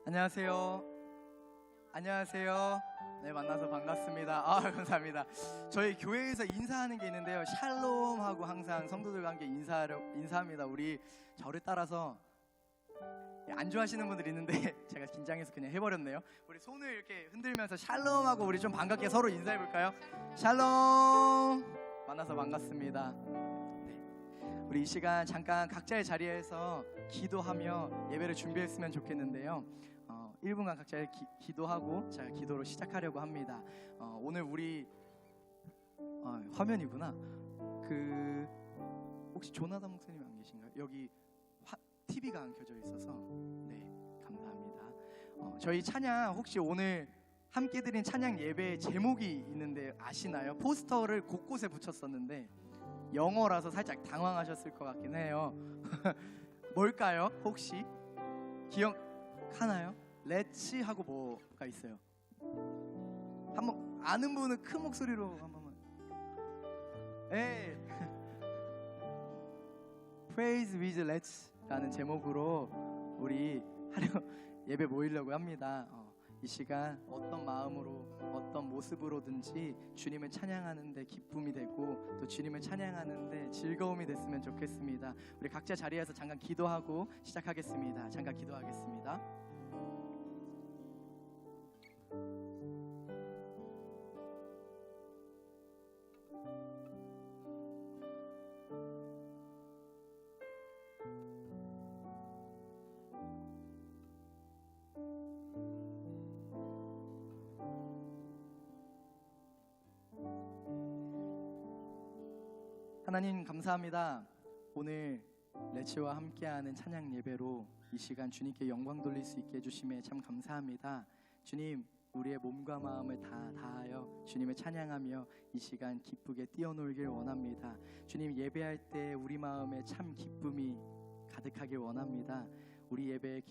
안녕하세요. 안녕하세요. 네, 만나서 반갑습니다. 감사합니다. 저희 교회에서 인사하는 게 있는데요. 샬롬하고 항상 성도들과 함께 인사합니다. 우리 저를 따라서 안 좋아하시는 분들이 있는데 제가 긴장해서 그냥 해버렸네요. 우리 손을 이렇게 흔들면서 샬롬하고 우리 좀 반갑게 서로 인사해볼까요? 샬롬. 만나서 반갑습니다. 네. 우리 이 시간 잠깐 각자의 자리에서 기도하며 예배를 준비했으면 좋겠는데요. 1분간 각자 기도하고 제가 기도로 시작하려고 합니다. 오늘 우리 화면이구나. 혹시 조나단 목사님 안 계신가요? 여기 TV가 안 켜져 있어서 네, 감사합니다. 저희 찬양 혹시 오늘 함께 드린 찬양 예배 제목이 있는데 아시나요? 포스터를 곳곳에 붙였었는데 영어라서 살짝 당황하셨을 것 같긴 해요. 뭘까요? 혹시 기억하나요? 렛츠 하고 뭐가 있어요? 한번 아는 분은 큰 목소리로 한 번만. 네. Praise with Let's라는 제목으로 우리 예배 모이려고 합니다. 이 시간 어떤 마음으로 어떤 모습으로든지 주님을 찬양하는데 기쁨이 되고 또 주님을 찬양하는데 즐거움이 됐으면 좋겠습니다. 우리 각자 자리에서 잠깐 기도하고 시작하겠습니다. 잠깐 기도하겠습니다. 하나님 감사합니다. 오늘 레츠와 함께하는 찬양 예배로 이 시간 주님께 영광 돌릴 수 있게 해주심에 참 감사합니다. 주님, 우리의 몸과 마음을 다 다하여 주님을 찬양하며 이 시간 기쁘게 뛰어놀길 원합니다. 주님, 예배할 때 우리 마음에 참 기쁨이 가득하길 원합니다. 우리 예배에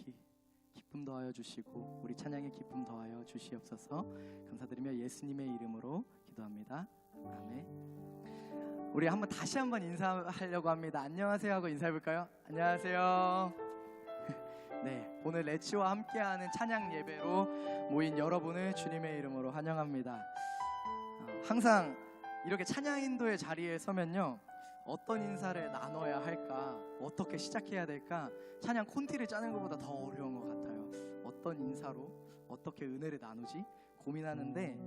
기쁨 더하여 주시고 우리 찬양에 기쁨 더하여 주시옵소서. 감사드리며 예수님의 이름으로 기도합니다. 아멘. 우리 다시 한번 인사하려고 합니다. 안녕하세요 하고 인사해볼까요? 안녕하세요. 네, 오늘 레츠와 함께하는 찬양 예배로 모인 여러분을 주님의 이름으로 환영합니다. 항상 이렇게 찬양 인도의 자리에 서면요, 어떤 인사를 나눠야 할까, 어떻게 시작해야 될까, 찬양 콘티를 짜는 것보다 더 어려운 것 같아요. 어떤 인사로 어떻게 은혜를 나누지 고민하는데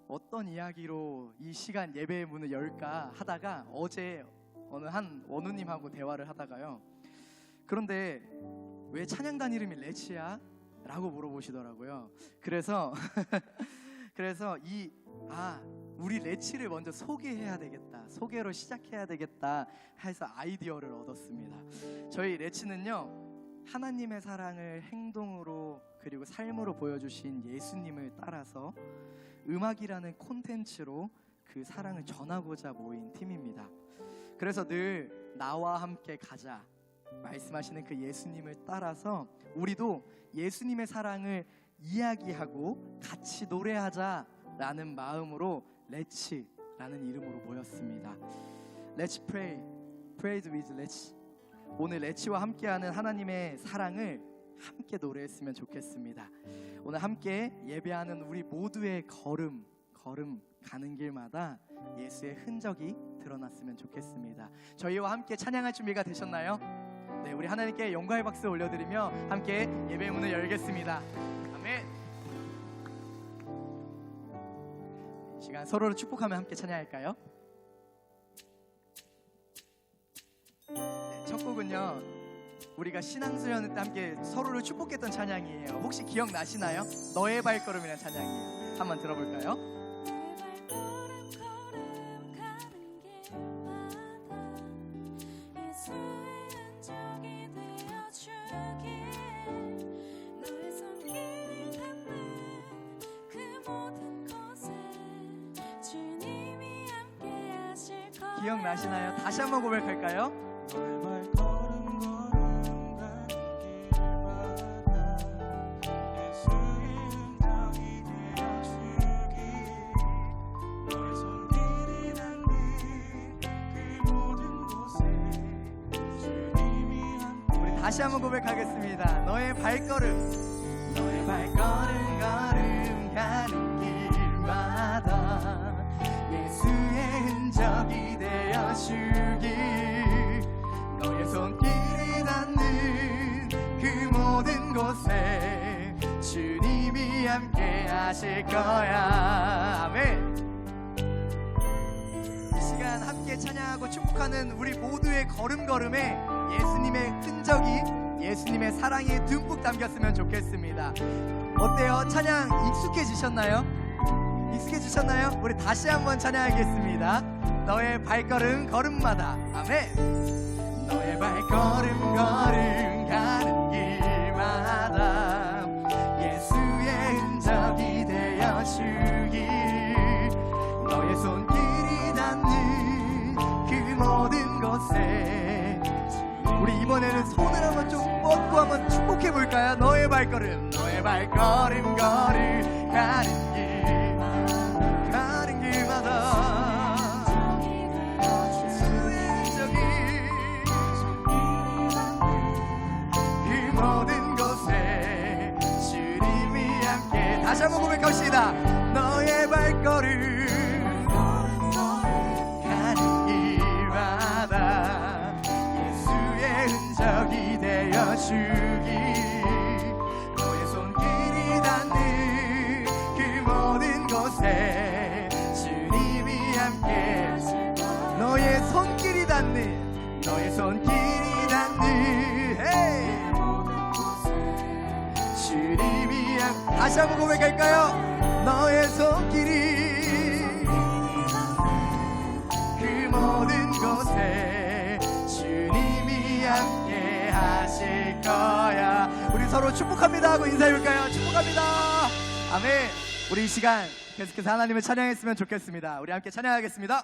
어떤 이야기로 이 시간 예배의 문을 열까 하다가 어제 어느 한 원우님하고 대화를 하다가요, 그런데 왜 찬양단 이름이 레츠야? 라고 물어보시더라고요. 그래서 우리 레츠를 먼저 소개해야 되겠다, 소개로 시작해야 되겠다 해서 아이디어를 얻었습니다. 저희 레츠는요, 하나님의 사랑을 행동으로 그리고 삶으로 보여주신 예수님을 따라서 음악이라는 콘텐츠로 그 사랑을 전하고자 모인 팀입니다. 그래서 늘 나와 함께 가자 말씀하시는 그 예수님을 따라서 우리도 예수님의 사랑을 이야기하고 같이 노래하자라는 마음으로 레츠라는 이름으로 모였습니다. Let's pray, praise with Let's. 오늘 레츠와 함께하는 하나님의 사랑을 함께 노래했으면 좋겠습니다. 오늘 함께 예배하는 우리 모두의 걸음 가는 길마다 예수의 흔적이 드러났으면 좋겠습니다. 저희와 함께 찬양할 준비가 되셨나요? 네, 우리 하나님께 영광의 박수 올려드리며 함께 예배의 문을 열겠습니다. 아멘. 이 시간 서로를 축복하며 함께 찬양할까요? 네, 첫 곡은요, 우리가 신앙수련 때 함께 서로를 축복했던 찬양이에요. 혹시 기억나시나요? 너의 발걸음이라는 찬양이에요. 한번 들어볼까요? 기억나시나요? 다시 한번 고백할까요? 다시 한번 고백하겠습니다. 너의 발걸음, 너의 발걸음 걸음 가는 길마다 예수의 흔적이 되어주길, 너의 손길이 닿는 그 모든 곳에 주님이 함께 하실 거야. 아멘. 이 시간 함께 찬양하고 축복하는 우리 모두의 걸음걸음에 예수님의 흔적이, 예수님의 사랑이 듬뿍 담겼으면 좋겠습니다. 어때요? 찬양 익숙해지셨나요? 익숙해지셨나요? 우리 다시 한번 찬양하겠습니다. 너의 발걸음 걸음마다. 아멘. 너의 발걸음 걸음 가는 길마다 예수의 흔적이 되어주길, 너의 손길이 닿는 그 모든 곳에. 우리 이번에는 손을 한번 좀 뻗고 한번 축복해 볼까요? 너의 발걸음, 너의 발걸음 걸음 가는 길마다 예수의 흔적이 그 모든 곳에 주님이 함께. 다시 한번 고백합시다. 너의 발걸음 가는 길마다 예수의 흔적이 되어주길, 너의 손길이 닿는 그 모든 곳에 주님이 함께. 너의 손길이 닿는, 너의 손길이 닿는 주님이 함께. 다시 한번 고백할까요? 너의 손길이 그 모든 곳에 주님이 함께 하실 거야. 우리 서로 축복합니다 하고 인사해볼까요? 축복합니다. 아멘. 우리 이 시간 계속해서 하나님을 찬양했으면 좋겠습니다. 우리 함께 찬양하겠습니다.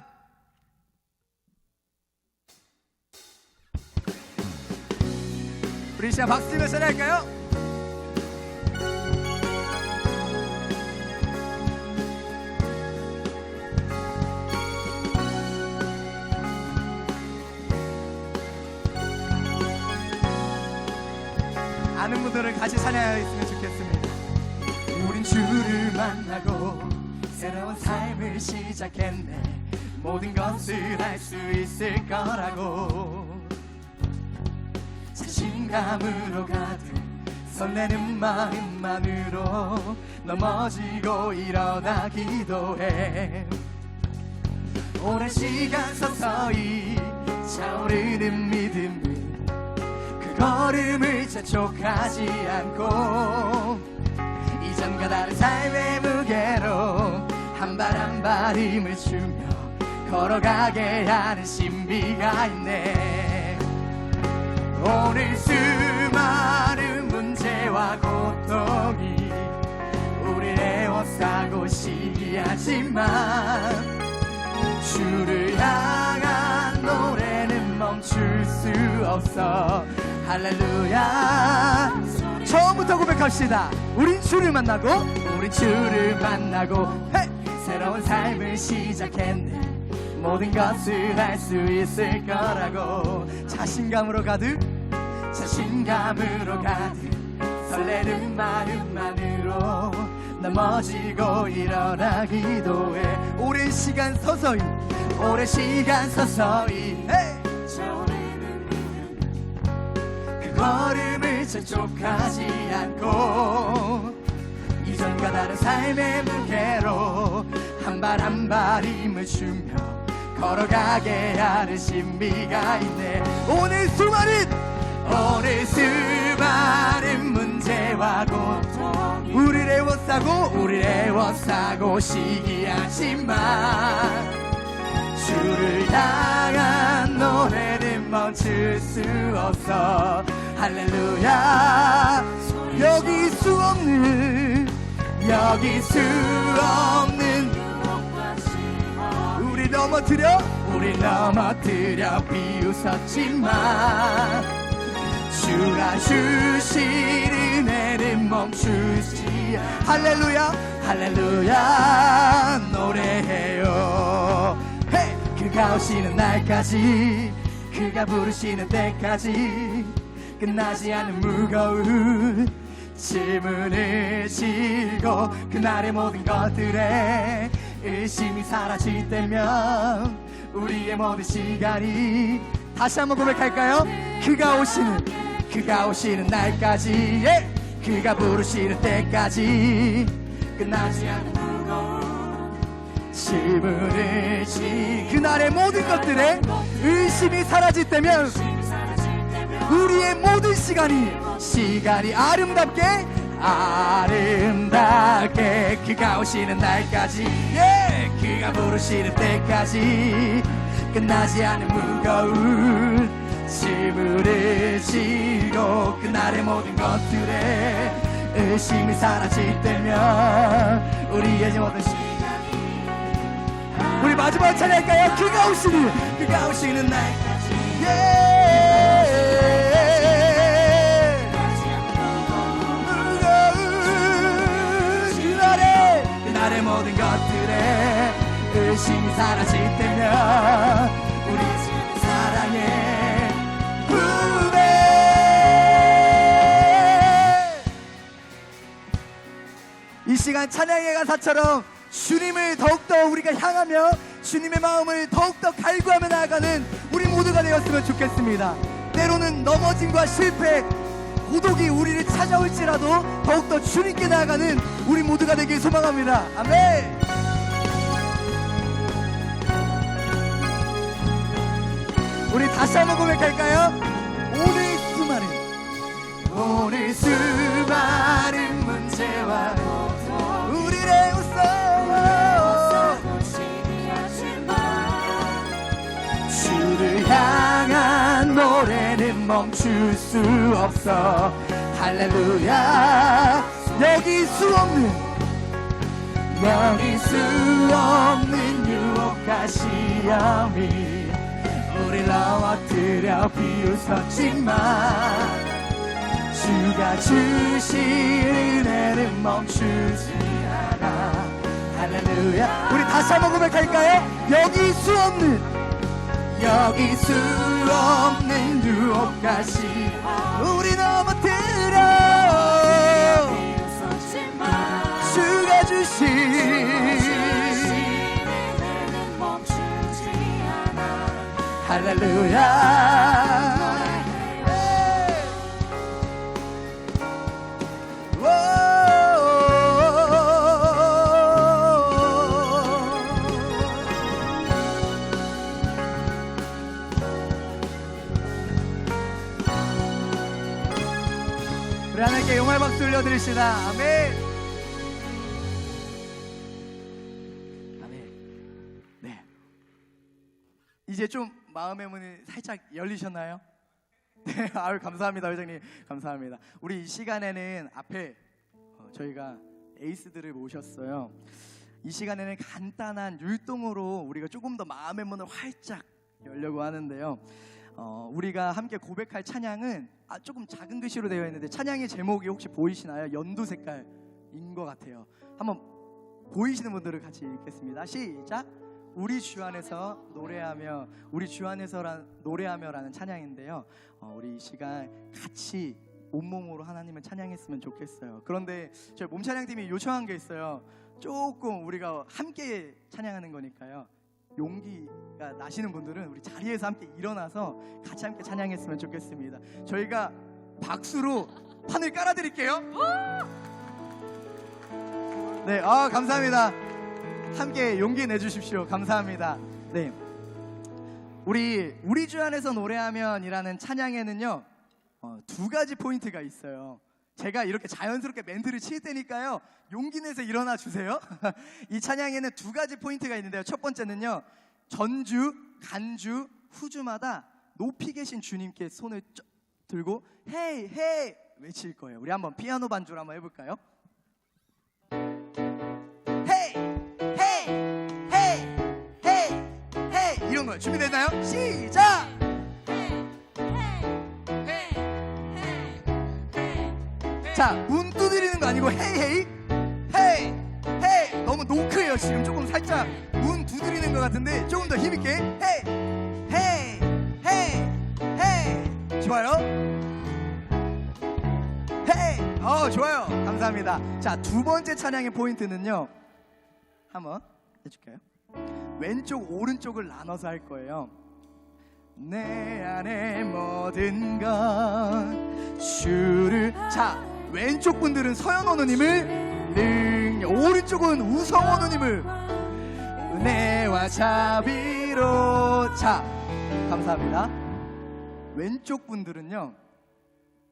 우리 이 시간 박수 치며 찬양할까요? 아는 분들은 같이 찬양했으면 좋겠습니다. 우린 주를 만나고 새로운 삶을 시작했네. 모든 것을 할 수 있을 거라고 자신감으로 가득 설레는 마음만으로 넘어지고 일어나 기도해. 오랜 시간 서서히 차오르는 믿음을, 그 걸음을 재촉하지 않고 이전과 다른 삶의 무게로 한 발 한 발 힘을 주며 걸어가게 하는 신비가 있네. 오늘 수많은 문제와 고통이 우리를 에워싸고 시기하지만 주를 향한 노래는 멈출 수 없어. 할렐루야. 처음부터 고백합시다. 우린 주를 만나고, 우린 주를 만나고 새로운 삶을 시작했네. 모든 것을 할 수 있을 거라고 자신감으로 가득, 자신감으로 가득 설레는 마음만으로 넘어지고 일어나 기도해. 오랜 시간 서서히, 오랜 시간 서서히 그 걸음을 재촉하지 않고 이전과 다른 삶의 무게로 한 발 한 발 힘을 주며 걸어가게 하는 신비가 있네. 오늘 수많은 문제와 고통 우리를 에워싸고 시기하지만 주를 향한 노래는 멈출 수 없어. 할렐루야. 여기 수 없는 우리 넘어뜨려 비웃었지만 주가 주신 은혜는 멈추지. 할렐루야. 할렐루야. 노래해요. 그가 오시는 날까지, 그가 부르시는 때까지 끝나지 않는 무거운 질문을 지고 그날의 모든 것들에 의심이 사라질 때면 우리의 모든 시간이 다시 한번 고백할까요? 그가 오시는 날까지 그가 부르시는 때까지 끝나지 않는 무거운 질문을 지 그날의 모든 것들에 의심이 사라질 때면 우리의 모든 시간이 아름답게 그가 오시는 날까지 그가 부르시는 때까지 끝나지 않는 무거운 짐을 지고 그날의 모든 것들에 의심이 사라질 때면 우리의 모든 우리 마지막 찬양할까요? 그가 오시는 날까지 그날의 모든 것들에 의심이 사라질 때면 우리 사랑의 후배 이 시간 찬양의 가사처럼 주님을 더욱더 우리가 향하며 주님의 마음을 더욱더 갈구하며 나아가는 우리 모두가 되었으면 좋겠습니다. 때로는 넘어짐과 실패 고독이 우리를 찾아올지라도 더욱더 주님께 나아가는 우리 모두가 되길 소망합니다. 아멘. 우리 다시 한번 고백할까요? 오늘 수많은 문제와 우리를 주를 향한 노래는 멈출 수 없어. 할렐루야. 여기 수 없는 유혹과 시험이 우리 넘어뜨려 비웃었지만 주가 주신 은혜는 멈추지 않아. 할렐루야. 우리 다시 한번 고백할까요? 여기 수 없는 유혹과 시험 우리 넘어뜨려 주가 주신 은혜는 멈추지 않아. 할렐루야. 우리 하나님께 영광의 박수 올려드립시다. 아멘. 아멘. 네. 이제 좀 마음의 문이 살짝 열리셨나요? 네. 아유, 감사합니다, 회장님. 감사합니다. 우리 이 시간에는 앞에 저희가 에이스들을 모셨어요. 이 시간에는 간단한 율동으로 우리가 조금 더 마음의 문을 활짝 열려고 하는데요. 우리가 함께 고백할 찬양은 조금 작은 글씨로 되어 있는데 찬양의 제목이 혹시 보이시나요? 연두 색깔인 것 같아요. 한번 보이시는 분들을 같이 읽겠습니다. 시작. 우리 주 안에서 노래하며 노래하며라는 찬양인데요. 우리 이 시간 같이 온몸으로 하나님을 찬양했으면 좋겠어요. 그런데 저희 몸찬양팀이 요청한 게 있어요. 조금 우리가 함께 찬양하는 거니까요. 용기가 나시는 분들은 우리 자리에서 함께 일어나서 같이 함께 찬양했으면 좋겠습니다. 저희가 박수로 판을 깔아드릴게요. 네, 감사합니다. 함께 용기 내주십시오. 감사합니다. 네, 우리 주 안에서 노래하면이라는 찬양에는요 두 가지 포인트가 있어요. 제가 이렇게 자연스럽게 멘트를 칠 테니까요 용기 내서 일어나 주세요. 이 찬양에는 두 가지 포인트가 있는데요. 첫 번째는요, 전주, 간주, 후주마다 높이 계신 주님께 손을 들고 헤이 헤이 외칠 거예요. 우리 한번 피아노 반주로 한번 해볼까요? 헤이 헤이 헤이 헤이 헤이 이런 거요. 준비됐나요? 시작! 자, 문 두드리는 거 아니고 헤이 헤이 헤이. 너무 노크예요. 지금 조금 살짝 문 두드리는 것 같은데 조금 더 힘있게 헤이 헤이 헤이 헤이. 좋아요. 좋아요. 감사합니다. 자, 두 번째 찬양의 포인트는요. 한번 해줄까요? 왼쪽 오른쪽을 나눠서 할 거예요. 내 안에 모든 것 주를. 자, 왼쪽 분들은 서연호 누님을 능력, 오른쪽은 우성호 누님을 은혜와 자비로. 자, 감사합니다. 왼쪽 분들은요,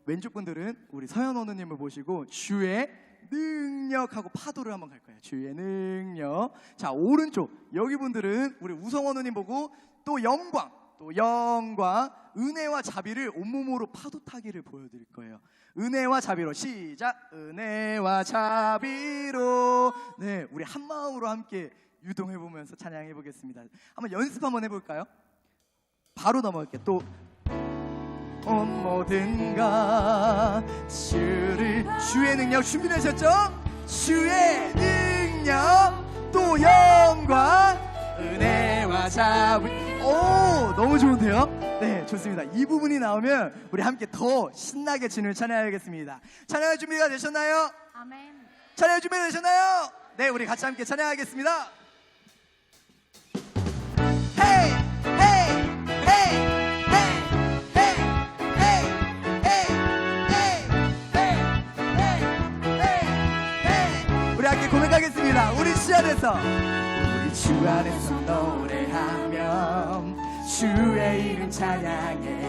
왼쪽 분들은 우리 서연호 누님을 보시고 주의 능력하고 파도를 한번 갈 거예요. 주의 능력. 자, 오른쪽 여기 분들은 우리 우성호 누님 보고 또 영광, 또 영광, 은혜와 자비를 온몸으로 파도 타기를 보여드릴 거예요. 은혜와 자비로. 시작. 은혜와 자비로. 네, 우리 한 마음으로 함께 유동해 보면서 찬양해 보겠습니다. 한번 연습 한번 해볼까요? 바로 넘어갈게. 또 온 모든 것 주를. 주의 능력 준비되셨죠? 주의 능력, 또 영광, 은혜와 자비. 오, 너무 좋은데요? 네, 좋습니다. 이 부분이 나오면 우리 함께 더 신나게 주님을 찬양하겠습니다. 찬양할 준비가 되셨나요? 아멘. 찬양할 준비가 되셨나요? 네, 우리 같이 함께 찬양하겠습니다. 헤이 헤이 헤이 고백하겠습니다. 우리 주 안에서, 우리 주 안에서 노래하며 주의 이름 찬양해.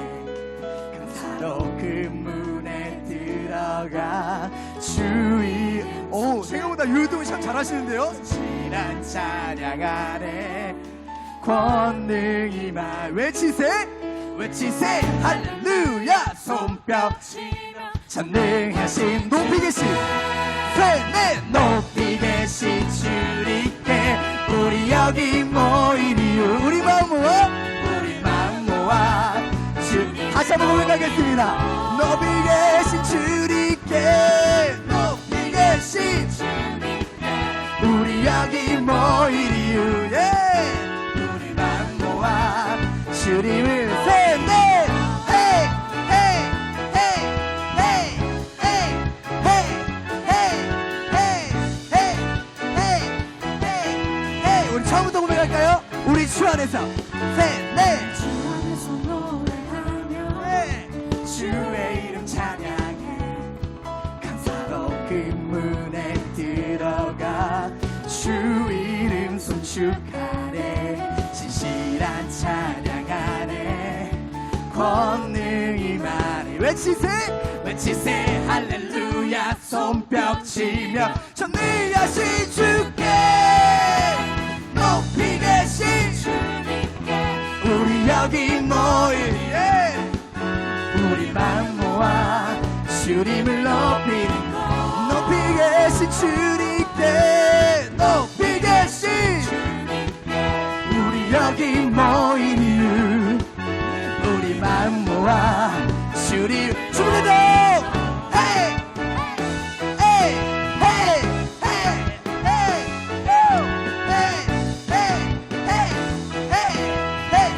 감사로 그 문에 들어가 주의. 오, 생각보다 유동이 참 잘하시는데요. 진실한 찬양 안에 권능이 말. 외치세 외치세 할렐루야. 손뼉 전능하신 높이 계신 네, 높이 계신 주님께 우리 여기 모인 이유. 우리 마음 모아, 우리 마음 모아 주. 다시 한번 고백하겠습니다. 높이 계신 주님께, 높이 계신 주님께 우리 여기 모인 이유. 우리 마음 모아 주님을 셋넷. 처음부터 고백할까요? 우리 주 안에서 셋넷. 주 안에서 노래하며 주의 이름 찬양해. 감사로 그 문에 들어가 주 이름 손축하네. 진실한 찬양 안에 권능이 많이. 외치세 외치세 할렐루야. 손뼉 치며 전능하신 주께 높이 계신 주님께 우리 여기 모인. 우리 마음 모아 주님을 높이. 높이 계신 주님께, 높이 계신 주님께 우리 여기 모인 이유. 우리 마음 모아 주님. 준비되죠?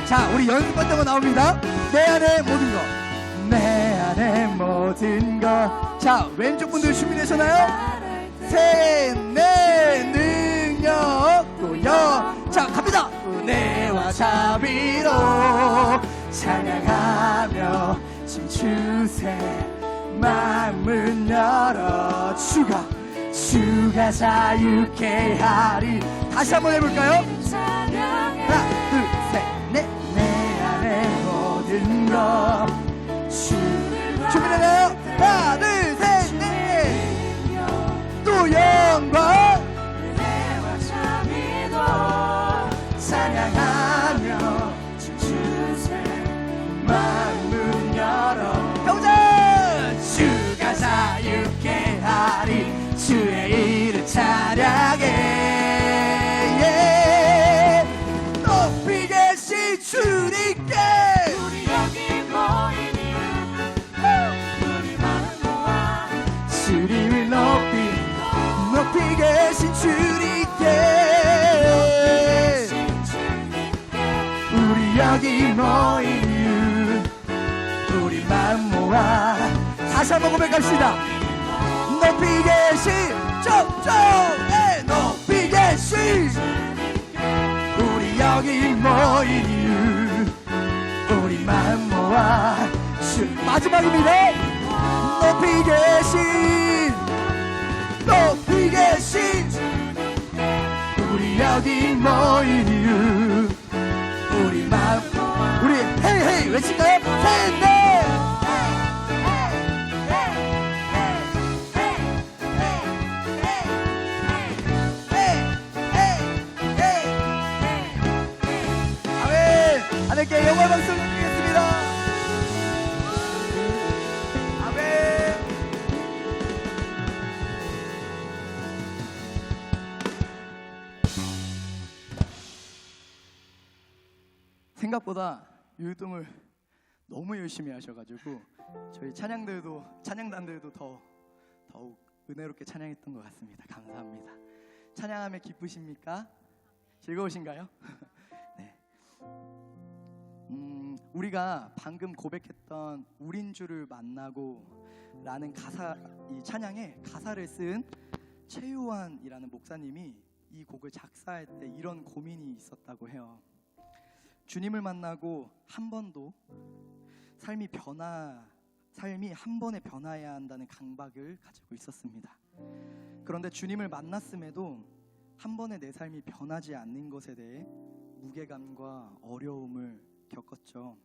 자, 우리 연습했던 거 나옵니다. 내 안에 모든 것, 내 안에 모든 것. 자, 왼쪽 분들 준비되셨나요? 셋넷. 능력 또 영. 자, 갑니다. 은혜와 자비로 찬양하며 춤추세. 마음을 열어 주가 자유케 하리. 다시 한번 해볼까요? 하나 둘 셋 넷. 내 안에 모든 것 준비되나요? 하나 둘 셋 넷. 또 영광 은혜와 자비로 찬양하며 춤추세. 마음을 열어 가보자. 주가 자유케 하리. 주의 이름 찬양해. 높이 계신 주님께 우리 여기 모인 이유. 우리 마음 모아 주님을 높이 계신 주님께 우리 여기 모인 이유. 우리 마음 모아 다시 한번 고백합시다. 높이 계신 쪽쪽에 높이 계신 우리 여기 모인 이유 우리 마음 모아 마지막입니다. 높이 계신 우리 여기 모인 이유 우리 마음 우리 헤이 헤이 외칠까요? 셋넷 하나님께 영광 박수 드리겠습니다. 아멘. 생각보다 율동을 너무 열심히 하셔가지고 저희 찬양단들도 더욱 은혜롭게 찬양했던 것 같습니다. 감사합니다. 찬양하며 기쁘십니까? 즐거우신가요? 네. 우리가 방금 고백했던 우린 주를 만나고 라는 가사, 이 찬양의 가사를 쓴 최유환이라는 목사님이 이 곡을 작사할 때 이런 고민이 있었다고 해요. 주님을 만나고 한 번도 삶이 한 번에 변화해야 한다는 강박을 가지고 있었습니다. 그런데 주님을 만났음에도 한 번에 내 삶이 변하지 않는 것에 대해 무게감과 어려움을 겪었죠.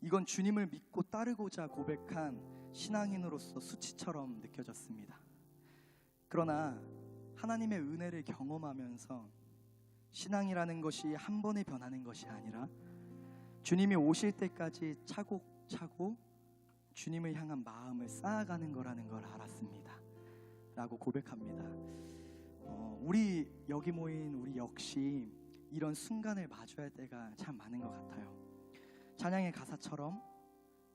이건 주님을 믿고 따르고자 고백한 신앙인으로서 수치처럼 느껴졌습니다. 그러나 하나님의 은혜를 경험하면서 신앙이라는 것이 한 번에 변하는 것이 아니라 주님이 오실 때까지 차곡차곡 주님을 향한 마음을 쌓아가는 거라는 걸 알았습니다. 라고 고백합니다. 우리 여기 모인 우리 역시 이런 순간을 마주할 때가 참 많은 것 같아요. 찬양의 가사처럼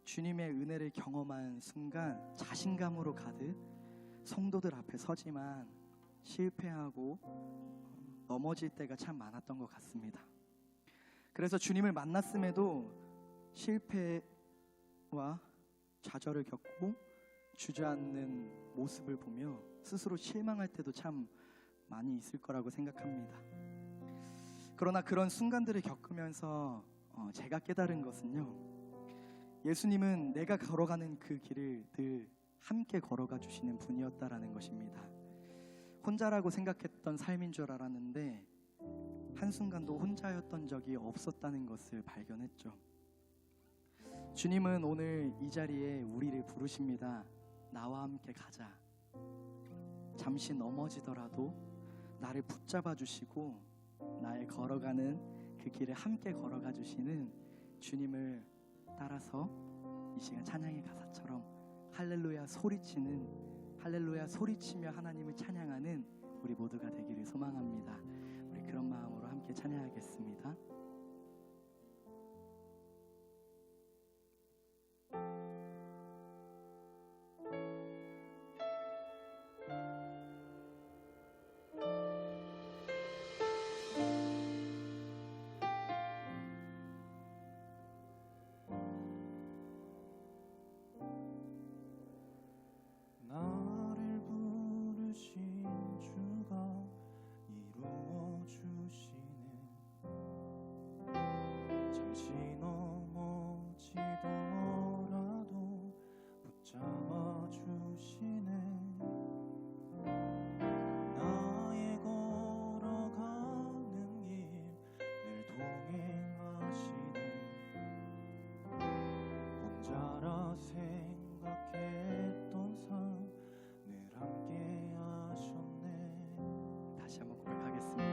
주님의 은혜를 경험한 순간 자신감으로 가득 성도들 앞에 서지만 실패하고 넘어질 때가 참 많았던 것 같습니다. 그래서 주님을 만났음에도 실패와 좌절을 겪고 주저앉는 모습을 보며 스스로 실망할 때도 참 많이 있을 거라고 생각합니다. 그러나 그런 순간들을 겪으면서 제가 깨달은 것은요, 예수님은 내가 걸어가는 그 길을 늘 함께 걸어가 주시는 분이었다라는 것입니다. 혼자라고 생각했던 삶인 줄 알았는데 한순간도 혼자였던 적이 없었다는 것을 발견했죠. 주님은 오늘 이 자리에 우리를 부르십니다. 나와 함께 가자. 잠시 넘어지더라도 나를 붙잡아 주시고 나의 걸어가는 그 길을 함께 걸어가 주시는 주님을 따라서 이 시간 찬양의 가사처럼 할렐루야 소리치며 하나님을 찬양하는 우리 모두가 되기를 소망합니다. 우리 그런 마음으로 함께 찬양하겠습니다. 나를 부르신 주가 이루어 주시네. 잠시 넘어지더라도 붙잡아 주시네. 나의 걸어가는 길 늘 동행하시네. 혼자라 생각했던 삶 늘 함께 하셨네. 다시 한번 고백하겠습니다.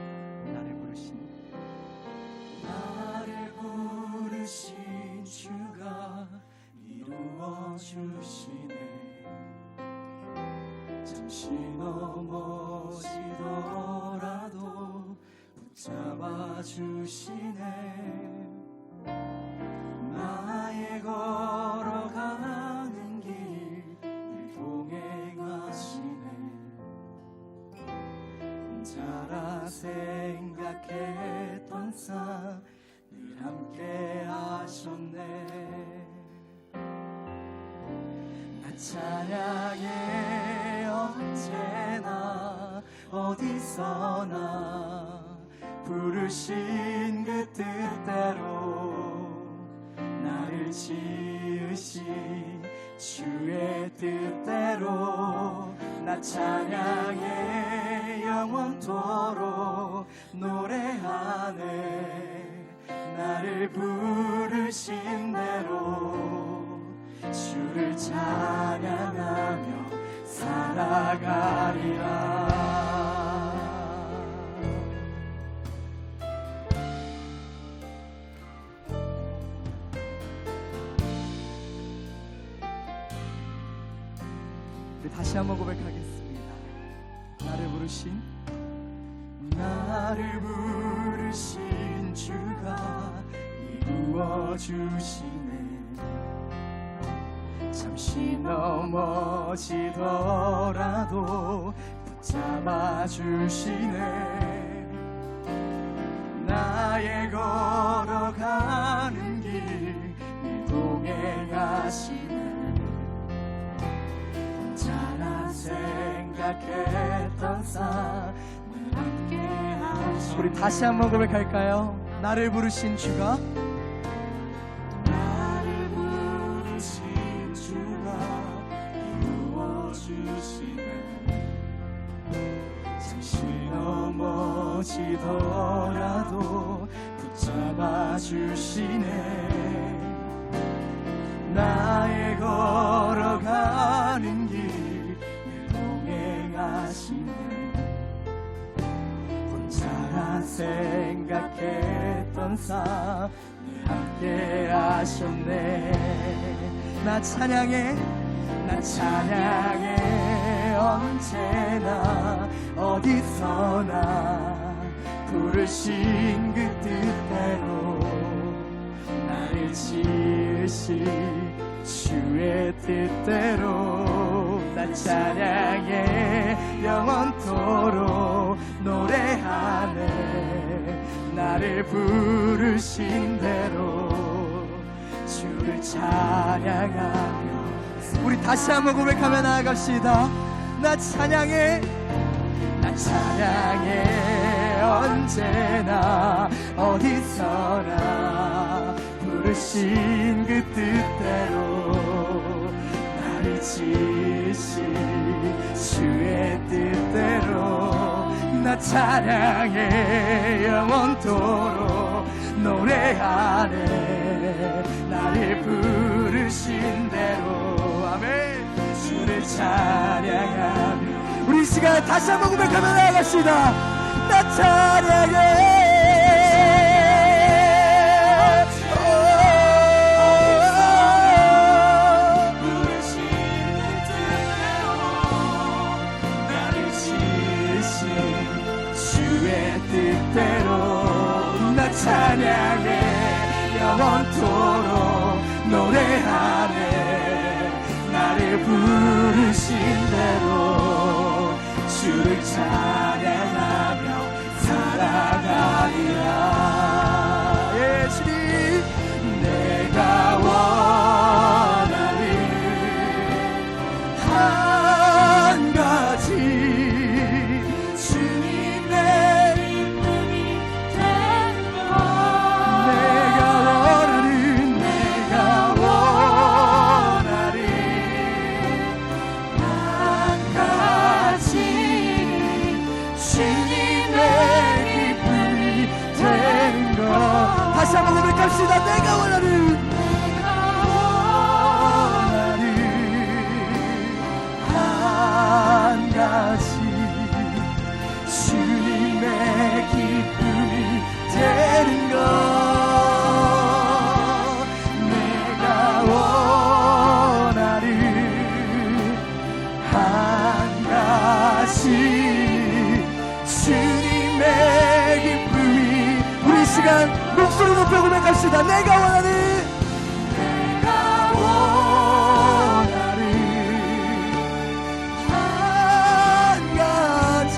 나를 부르신 주가 이루어 주시네. 잠시 넘어지더라도 붙잡아 주시네. 나의 걸어가는 길 늘 동행하시네. 혼자라 생각했던 삶 늘 함께 하셨네. 나 찬양해 언제나 어디서나 부르신 그 뜻대로 나를 지으신 주의 뜻대로 나 찬양해 영원토록 노래하네 나를 부르신 대로 주를 찬양하며 살아가리라. 우리 다시 한번 고백하겠습니다. 나를 부르신 주가 이루어주시네. 잠시 넘어지더라도 붙잡아주시네. 나의 걸어가는 길 동행하시네. 혼자라 생각했던 삶을 함께 하시네. 우리 다시 한번 고백할까요? 나를 부르신 주가 넘어지더라도 붙잡아주시네. 나의 걸어가는 길 동행하시네. 혼자라 생각했던 삶을 함께 하셨네. 나 찬양해 언제나 어디서나 부르신 그 뜻대로 나를 지으신 주의 뜻대로 나 찬양해 영원토록 노래하네. 나를 부르신 대로 주를 찬양하며. 우리 다시 한번 고백하며 나아갑시다. 나 찬양해 언제나 어디서나 부르신 그 뜻대로 나를 지으신 주의 뜻대로 나 찬양해 영원토록 노래하네. 나를 부르신 대로 아멘. 주를 찬양하며. 우리 시간 다시 한번 고백하며 나아갑시다. 나 찬양해 부르신 뜻대로 나를 지으신 주의 뜻대로 나 찬양해 영원토록 노래하네. 나를 부르신 대로 주를 찬양하며 살아가리라. 예수님 내가 원하는 한 가지 주님의 기쁨이 되는 것. 내가 원하는 한 가지 주님의 기쁨이 되는 것. 다시 한번 고백합시다. 내가 원하는 한 가지 주님의 기쁨이 되는 것. 내가 원하는 한 가지 주님의 기쁨이. 우리 시간 목소리 높여 고백합시다. 내가 원하는 한 가지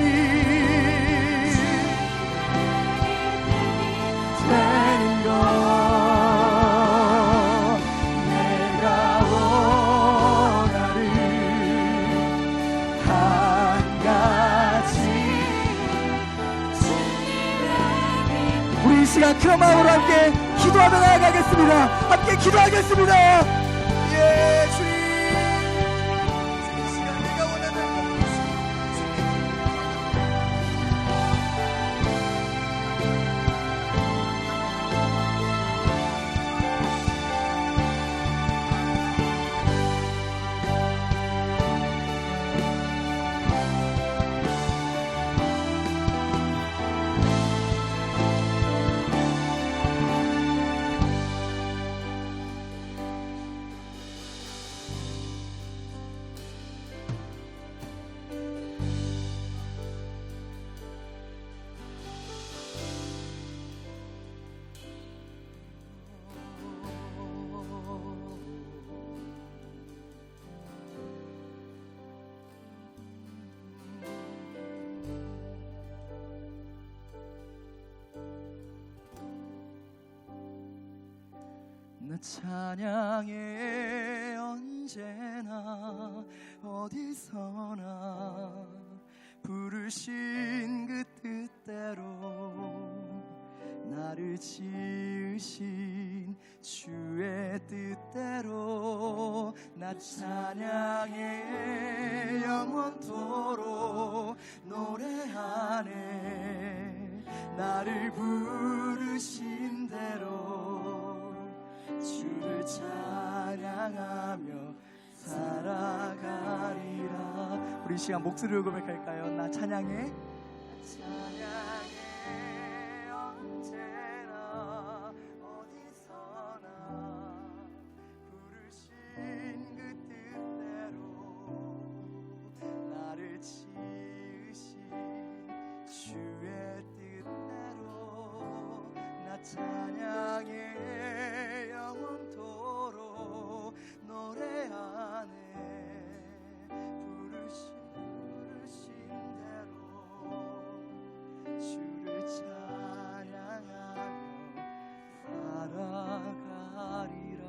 되는 것. 내가 원하는 한 시간 그런 마음으로 함께 기도하며 나아가겠습니다. 함께 기도하겠습니다. 예, 주님. 이 시간 내가 원하는 나 찬양해 언제나 어디서나 부르신 그 뜻대로 나를 지으신 주의 뜻대로 나 찬양해 영원토록 노래하네 나를 부르신 대로 주를 찬양하며 살아가리라. 우리 이 시간 목소리로 고백할까요? 나 찬양해 찬양해 언제나 어디서나 부르신 그 뜻대로 나를 지으신 주의 뜻대로 나 찬양해 영원토록 노래하네 부르신 대로 주를 찬양하며 살아가리라.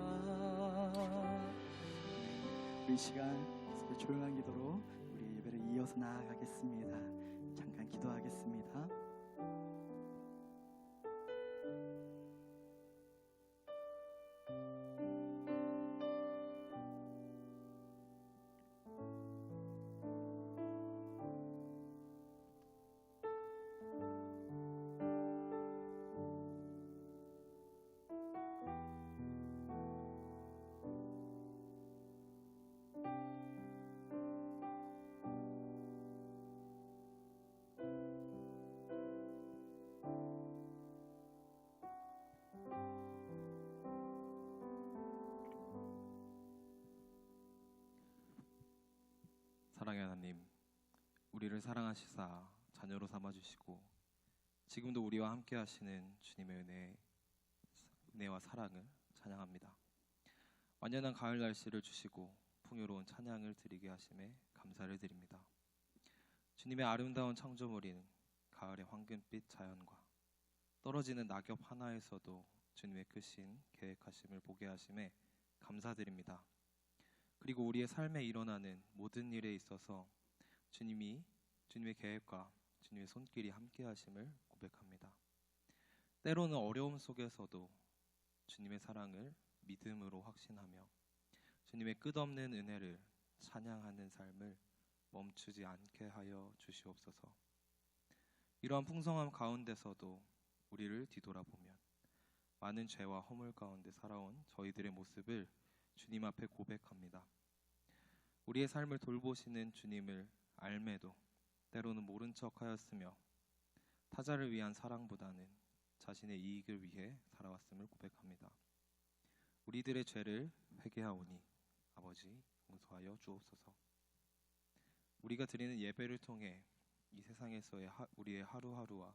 이 시간 조용한 기도로 우리 예배를 이어서 나아가겠습니다. 잠깐 기도하겠습니다. 사랑의 하나님, 우리를 사랑하시사 자녀로 삼아주시고 지금도 우리와 함께 하시는 주님의 은혜와 사랑을 찬양합니다. 완연한 가을 날씨를 주시고 풍요로운 찬양을 드리게 하심에 감사를 드립니다. 주님의 아름다운 창조물인 가을의 황금빛 자연과 떨어지는 낙엽 하나에서도 주님의 크신 계획하심을 보게 하심에 감사드립니다. 그리고 우리의 삶에 일어나는 모든 일에 있어서 주님의 계획과 주님의 손길이 함께 하심을 고백합니다. 때로는 어려움 속에서도 주님의 사랑을 믿음으로 확신하며 주님의 끝없는 은혜를 찬양하는 삶을 멈추지 않게 하여 주시옵소서. 이러한 풍성함 가운데서도 우리를 뒤돌아보면 많은 죄와 허물 가운데 살아온 저희들의 모습을 주님 앞에 고백합니다. 우리의 삶을 돌보시는 주님을 알매도 때로는 모른 척하였으며 타자를 위한 사랑보다는 자신의 이익을 위해 살아왔음을 고백합니다. 우리들의 죄를 회개하오니 아버지 용서하여 주옵소서. 우리가 드리는 예배를 통해 이 세상에서의 우리의 하루하루와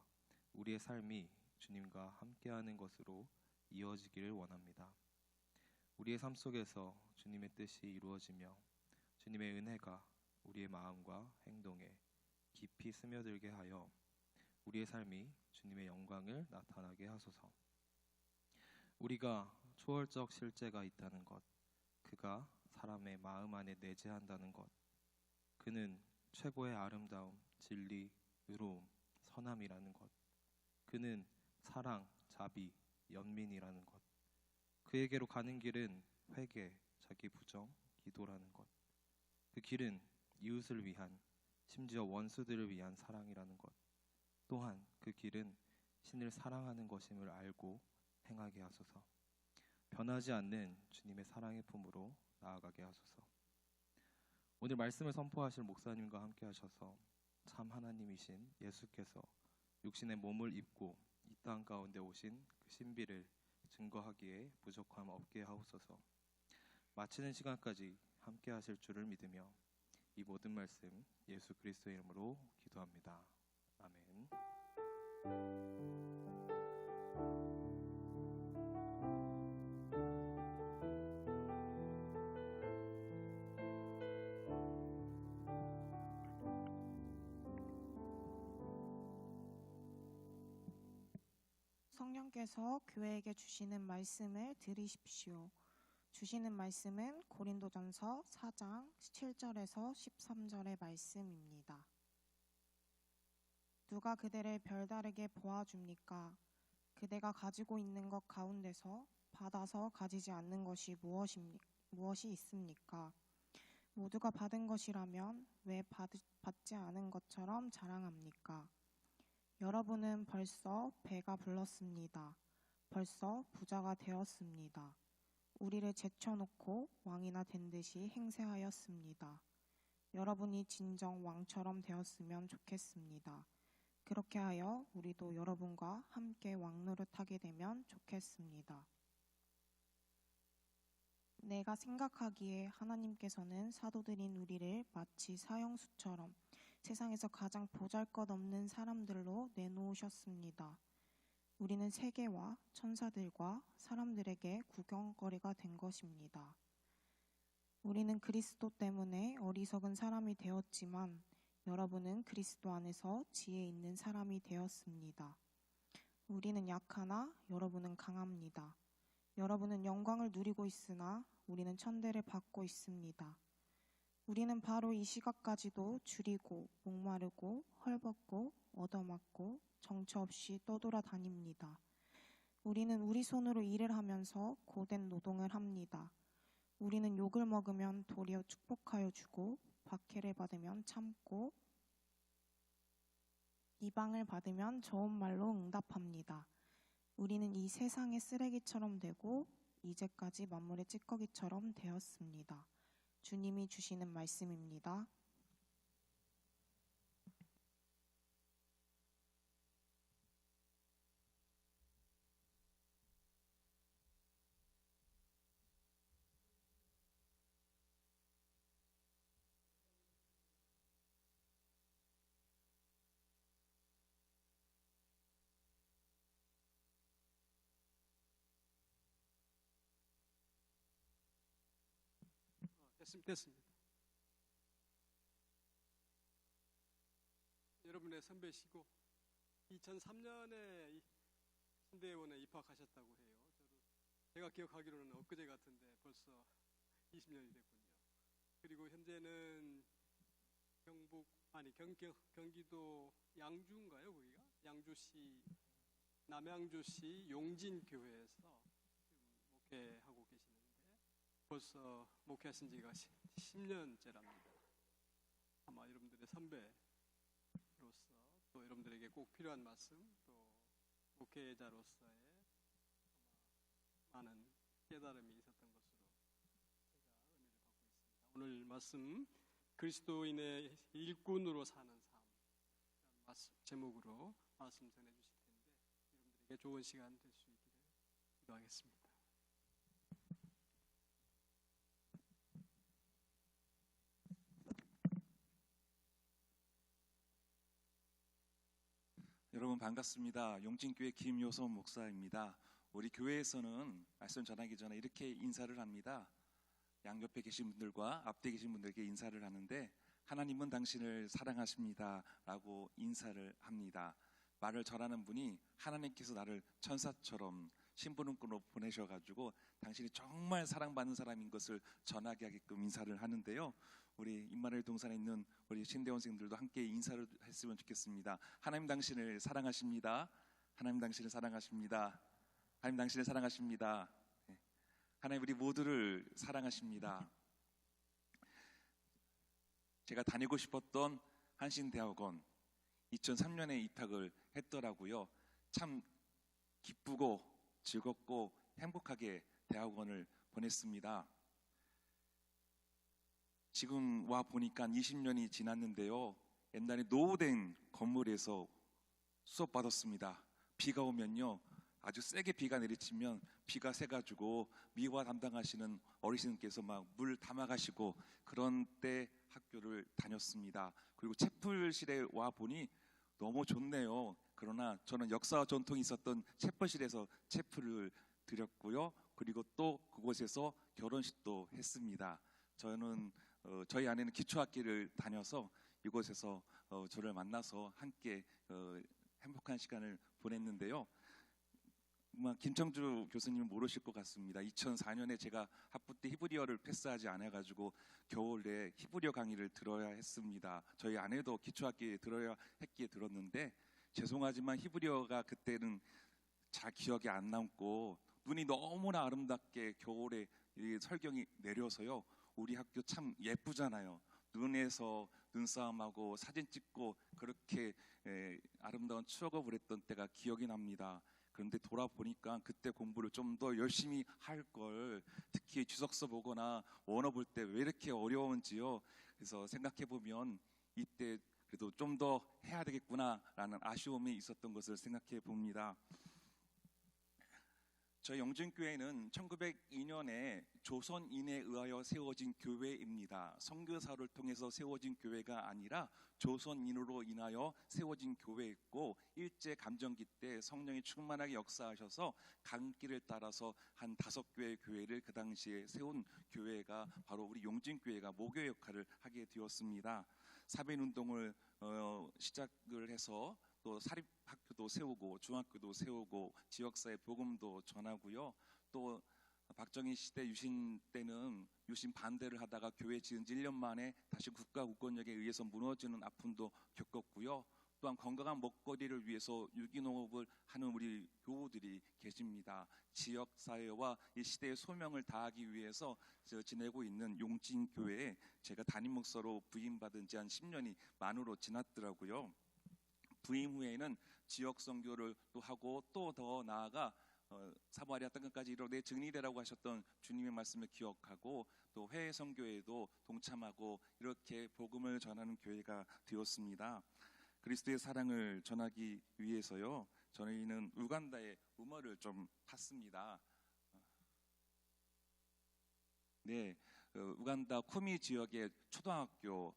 우리의 삶이 주님과 함께하는 것으로 이어지기를 원합니다. 우리의 삶 속에서 주님의 뜻이 이루어지며 주님의 은혜가 우리의 마음과 행동에 깊이 스며들게 하여 우리의 삶이 주님의 영광을 나타나게 하소서. 우리가 초월적 실제가 있다는 것, 그가 사람의 마음 안에 내재한다는 것, 그는 최고의 아름다움, 진리, 의로움, 선함이라는 것, 그는 사랑, 자비, 연민이라는 것. 그에게로 가는 길은 회개, 자기 부정, 기도라는 것. 그 길은 이웃을 위한, 심지어 원수들을 위한 사랑이라는 것. 또한 그 길은 신을 사랑하는 것임을 알고 행하게 하소서. 변하지 않는 주님의 사랑의 품으로 나아가게 하소서. 오늘 말씀을 선포하실 목사님과 함께 하셔서 참 하나님이신 예수께서 육신의 몸을 입고 이 땅 가운데 오신 그 신비를 증거하기에 부족함 없게 하옵소서. 마치는 시간까지 함께 하실 줄을 믿으며 이 모든 말씀 예수 그리스도의 이름으로 기도합니다. 아멘. 성령께서 교회에게 주시는 말씀을 들으십시오. 주시는 말씀은 고린도전서 4장 7절에서 13절의 말씀입니다. 누가 그대를 별다르게 보아줍니까? 그대가 가지고 있는 것 가운데서 받아서 가지지 않는 것이 무엇이 있습니까? 모두가 받은 것이라면 왜 받지 않은 것처럼 자랑합니까? 여러분은 벌써 배가 불렀습니다. 벌써 부자가 되었습니다. 우리를 제쳐놓고 왕이나 된 듯이 행세하였습니다. 여러분이 진정 왕처럼 되었으면 좋겠습니다. 그렇게 하여 우리도 여러분과 함께 왕노릇하게 되면 좋겠습니다. 내가 생각하기에 하나님께서는 사도들인 우리를 마치 사형수처럼 세상에서 가장 보잘것없는 사람들로 내놓으셨습니다. 우리는 세계와 천사들과 사람들에게 구경거리가 된 것입니다. 우리는 그리스도 때문에 어리석은 사람이 되었지만 여러분은 그리스도 안에서 지혜 있는 사람이 되었습니다. 우리는 약하나 여러분은 강합니다. 여러분은 영광을 누리고 있으나 우리는 천대를 받고 있습니다. 우리는 바로 이 시각까지도 줄이고 목마르고 헐벗고 얻어맞고 정처 없이 떠돌아다닙니다. 우리는 우리 손으로 일을 하면서 고된 노동을 합니다. 우리는 욕을 먹으면 도리어 축복하여 주고 박해를 받으면 참고 이방을 받으면 좋은 말로 응답합니다. 우리는 이 세상의 쓰레기처럼 되고 이제까지 만물의 찌꺼기처럼 되었습니다. 주님이 주시는 말씀입니다. 됐습니다. 여러분의 선배시고 2003년에 신대원에 입학하셨다고 해요. 제가 기억하기로는 엊그제 같은데 벌써 20년이 됐군요. 그리고 현재는 경기도 양주인가요? 거기가 양주시 남양주시 용진교회에서 목회하고 계시는데 벌써 목회하신 지가 10년째랍니다. 아마 여러분들의 선배로서 또 여러분들에게 꼭 필요한 말씀 또 목회자로서의 많은 깨달음이 있었던 것으로 제가 은혜를 받고 있습니다. 오늘 말씀 그리스도인의 일꾼으로 사는 삶 말씀 제목으로 말씀 전해주실 텐데 여러분들에게 좋은 시간 될 수 있기를 기도하겠습니다. 여러분 반갑습니다. 용진교회 김요선 목사입니다. 우리 교회에서는 말씀 전하기 전에 이렇게 인사를 합니다. 양옆에 계신 분들과 앞에 계신 분들께 인사를 하는데 하나님은 당신을 사랑하십니다 라고 인사를 합니다. 말을 전하는 분이 하나님께서 나를 천사처럼 심부름꾼으로 보내셔가지고 당신이 정말 사랑받는 사람인 것을 전하게 하게끔 인사를 하는데요. 우리 임마누엘 동산에 있는 우리 신대원생들도 함께 인사를 했으면 좋겠습니다. 하나님 당신을 사랑하십니다. 하나님 당신을 사랑하십니다. 하나님 당신을 사랑하십니다. 네. 하나님 우리 모두를 사랑하십니다. 제가 다니고 싶었던 한신대학원 2003년에 입학을 했더라고요. 참 기쁘고 즐겁고 행복하게 대학원을 보냈습니다. 지금 와 보니까 20년이 지났는데요. 옛날에 노후된 건물에서 수업 받았습니다. 비가 오면요, 아주 세게 비가 내리치면 비가 새가지고 미화 담당하시는 어르신께서 막 물 담아가시고 그런 때 학교를 다녔습니다. 그리고 채플실에 와 보니 너무 좋네요. 그러나 저는 역사와 전통이 있었던 채플실에서 채플을 드렸고요. 그리고 또 그곳에서 결혼식도 했습니다. 저는 저희 아내는 기초학기를 다녀서 이곳에서 저를 만나서 함께 행복한 시간을 보냈는데요. 김청주 교수님은 모르실 것 같습니다. 2004년에 제가 학부 때 히브리어를 패스하지 않아가지고 겨울에 히브리어 강의를 들어야 했습니다. 저희 아내도 기초학기에 들어야 했기에 들었는데 죄송하지만 히브리어가 그때는 잘 기억이 안 남고 눈이 너무나 아름답게 겨울에 이 설경이 내려서요. 우리 학교 참 예쁘잖아요. 눈에서 눈싸움하고 사진 찍고 그렇게 아름다운 추억을 보냈던 때가 기억이 납니다. 그런데 돌아보니까 그때 공부를 좀 더 열심히 할 걸, 특히 주석서 보거나 원어 볼 때 왜 이렇게 어려운지요. 그래서 생각해 보면 이때 그래도 좀 더 해야 되겠구나라는 아쉬움이 있었던 것을 생각해 봅니다. 저희 영진교회는 1902년에 조선인에 의하여 세워진 교회입니다. 선교사를 통해서 세워진 교회가 아니라 조선인으로 인하여 세워진 교회였고, 일제 감정기 때 성령이 충만하게 역사하셔서 강길을 따라서 한 5개의 교회를 그 당시에 세운 교회가 바로 우리 용진교회가 모교 역할을 하게 되었습니다. 사변운동을 시작을 해서 또 사립학교도 세우고 중학교도 세우고 지역사회 복음도 전하고요. 또 박정희 시대 유신 때는 유신 반대를 하다가 교회 지은 지 1년 만에 다시 국가 국권력에 의해서 무너지는 아픔도 겪었고요. 또한 건강한 먹거리를 위해서 유기농업을 하는 우리 교우들이 계십니다. 지역사회와 이 시대의 소명을 다하기 위해서 지내고 있는 용진교회에 제가 담임 목사로 부임받은 지 한 10년이 만으로 지났더라고요. 부임 후에는 지역 선교를 또 하고 또 더 나아가 사마리아 땅끝까지 이르러 내 증인이라고 하셨던 주님의 말씀을 기억하고 또 해외 선교에도 동참하고 이렇게 복음을 전하는 교회가 되었습니다. 그리스도의 사랑을 전하기 위해서요. 저희는 우간다의 우머를 좀 탔습니다. 네, 우간다 쿠미 지역의 초등학교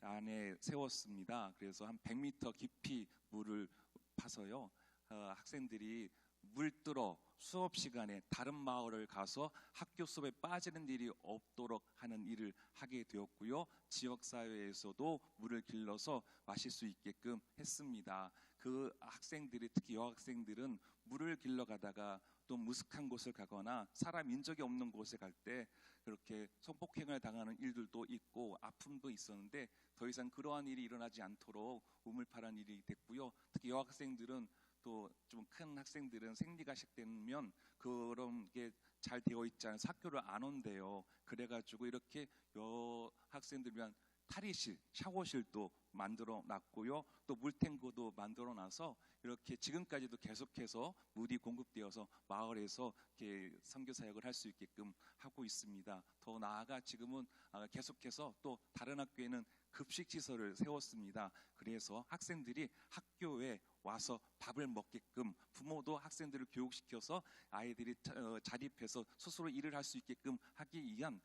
안에 세웠습니다. 그래서 한 100m 깊이 물을 파서요. 학생들이 물들어 수업 시간에 다른 마을을 가서 학교 수업에 빠지는 일이 없도록 하는 일을 하게 되었고요. 지역사회에서도 물을 길러서 마실 수 있게끔 했습니다. 그 학생들이, 특히 여학생들은 물을 길러 가다가 또 무식한 곳을 가거나 사람 인적이 없는 곳에 갈 때 그렇게 성폭행을 당하는 일들도 있고 아픔도 있었는데 더 이상 그러한 일이 일어나지 않도록 우물파란 일이 됐고요. 특히 여학생들은 또 좀 큰 학생들은 생리가 시작되면 그런 게 잘 되어 있지 않아서 학교를 안 온대요. 그래가지고 이렇게 여학생들 위한 탈의실, 샤워실도 만들어 놨고요. 또 물탱크도 만들어 놔서 이렇게 지금까지도 계속해서 물이 공급되어서 마을에서 이렇게 선교 사역을 할 수 있게끔 하고 있습니다. 더 나아가 지금은 계속해서 또 다른 학교에는 급식 시설을 세웠습니다. 그래서 학생들이 학교에 와서 밥을 먹게끔 부모도 학생들을 교육시켜서 아이들이 자립해서 스스로 일을 할 수 있게끔 하기 위한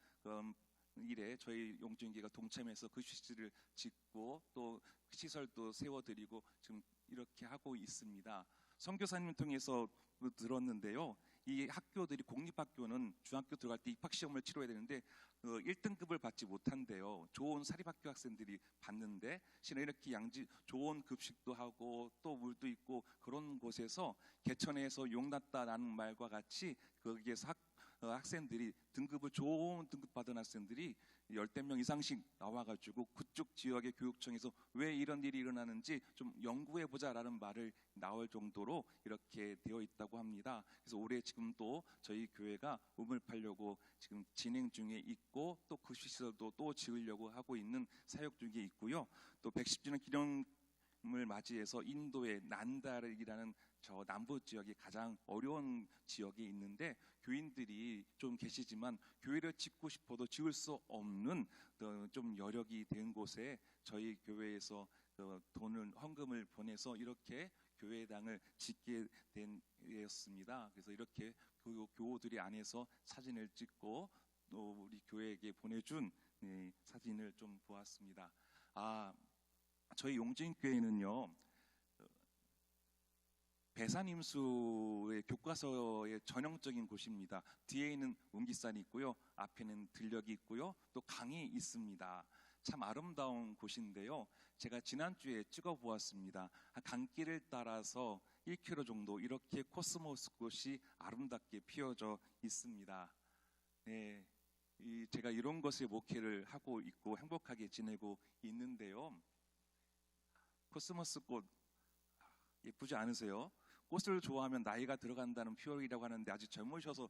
일에 저희 용진교회가 동참해서 그 시설을 짓고 또 시설도 세워드리고 지금 이렇게 하고 있습니다. 선교사님 통해서 들었는데요. 이 학교들이 공립학교는 중학교 들어갈 때 입학시험을 치러야 되는데 1등급을 받지 못한대요. 좋은 사립학교 학생들이 받는데 실은 이렇게 좋은 급식도 하고 또 물도 있고 그런 곳에서 개천에서 용났다라는 말과 같이 거기에서 학생들이 등급을 좋은 등급 받은 학생들이 10명 이상씩 나와가지고 그쪽 지역의 교육청에서 왜 이런 일이 일어나는지 좀 연구해보자라는 말을 나올 정도로 이렇게 되어 있다고 합니다. 그래서 올해 지금 또 저희 교회가 우물 파려고 지금 진행 중에 있고 또 그 시설도 또 지으려고 하고 있는 사역 중에 있고요. 또 110주년 기념을 맞이해서 인도의 난다르이라는 저 남부 지역이 가장 어려운 지역에 있는데 교인들이 좀 계시지만 교회를 짓고 싶어도 지을 수 없는 좀 여력이 된 곳에 저희 교회에서 돈을 헌금을 보내서 이렇게 교회당을 짓게 되었습니다. 그래서 이렇게 교우들이 안에서 사진을 찍고 또 우리 교회에게 보내준 사진을 좀 보았습니다. 저희 용진교회는요, 배산임수의 교과서의 전형적인 곳입니다. 뒤에는 운기산이 있고요, 앞에는 들녘이 있고요, 또 강이 있습니다. 참 아름다운 곳인데요. 제가 지난주에 찍어보았습니다. 강길을 따라서 1km 정도 이렇게 코스모스 꽃이 아름답게 피어져 있습니다. 네, 제가 이런 것에 목회를 하고 있고 행복하게 지내고 있는데요. 코스모스 꽃 예쁘지 않으세요? 꽃을 좋아하면 나이가 들어간다는 표현이라고 하는데 아직 젊으셔서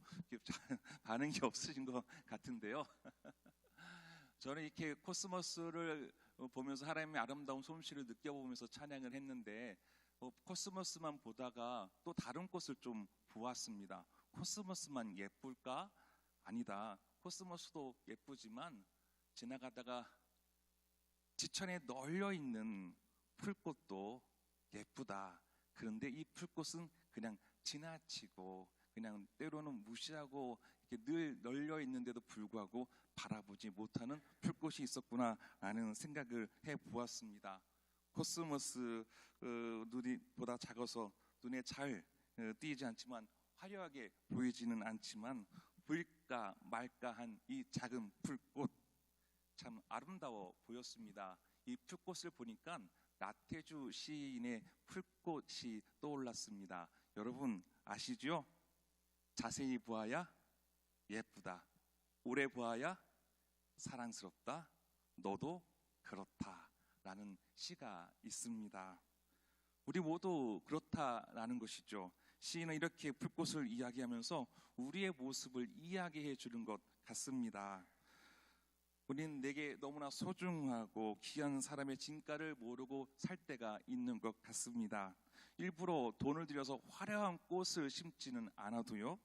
반응이 없으신 것 같은데요. 저는 이렇게 코스모스를 보면서 하나님의 아름다운 솜씨를 느껴보면서 찬양을 했는데 코스모스만 보다가 또 다른 꽃을 좀 보았습니다. 코스모스만 예쁠까? 아니다. 코스모스도 예쁘지만 지나가다가 지천에 널려있는 풀꽃도 예쁘다. 그런데 이 풀꽃은 그냥 지나치고 그냥 때로는 무시하고 이렇게 늘 널려 있는데도 불구하고 바라보지 못하는 풀꽃이 있었구나라는 생각을 해보았습니다. 코스모스 눈이 보다 작아서 눈에 잘 띄지 않지만 화려하게 보이지는 않지만 보일까 말까한 이 작은 풀꽃 참 아름다워 보였습니다. 이 풀꽃을 보니까 나태주 시인의 풀꽃이 떠올랐습니다. 여러분 아시죠? 자세히 보아야 예쁘다. 오래 보아야 사랑스럽다. 너도 그렇다라는 시가 있습니다. 우리 모두 그렇다라는 것이죠. 시인은 이렇게 풀꽃을 이야기하면서 우리의 모습을 이야기해 주는 것 같습니다. 우리는 내게 너무나 소중하고 귀한 사람의 진가를 모르고 살 때가 있는 것 같습니다. 일부러 돈을 들여서 화려한 꽃을 심지는 않아도요,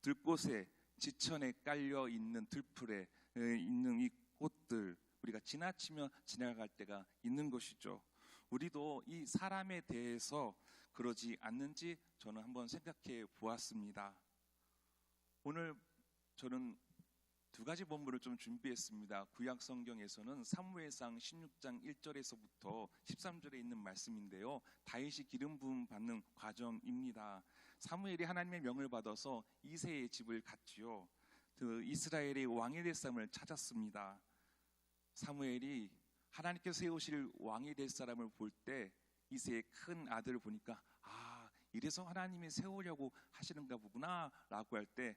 들꽃에 지천에 깔려 있는 들풀에 있는 이 꽃들 우리가 지나치며 지나갈 때가 있는 것이죠. 우리도 이 사람에 대해서 그러지 않는지 저는 한번 생각해 보았습니다. 오늘 저는 두 가지 본문을 좀 준비했습니다. 구약 성경에서는 사무엘상 16장 1절에서부터 13절에 있는 말씀인데요. 다윗이 기름 부음 받는 과정입니다. 사무엘이 하나님의 명을 받아서 이새의 집을 갔지요. 그 이스라엘의 왕이 될 사람을 찾았습니다. 사무엘이 하나님께서 세우실 왕이 될 사람을 볼 때 이새의 큰 아들을 보니까 이래서 하나님이 세우려고 하시는가 보구나 라고 할 때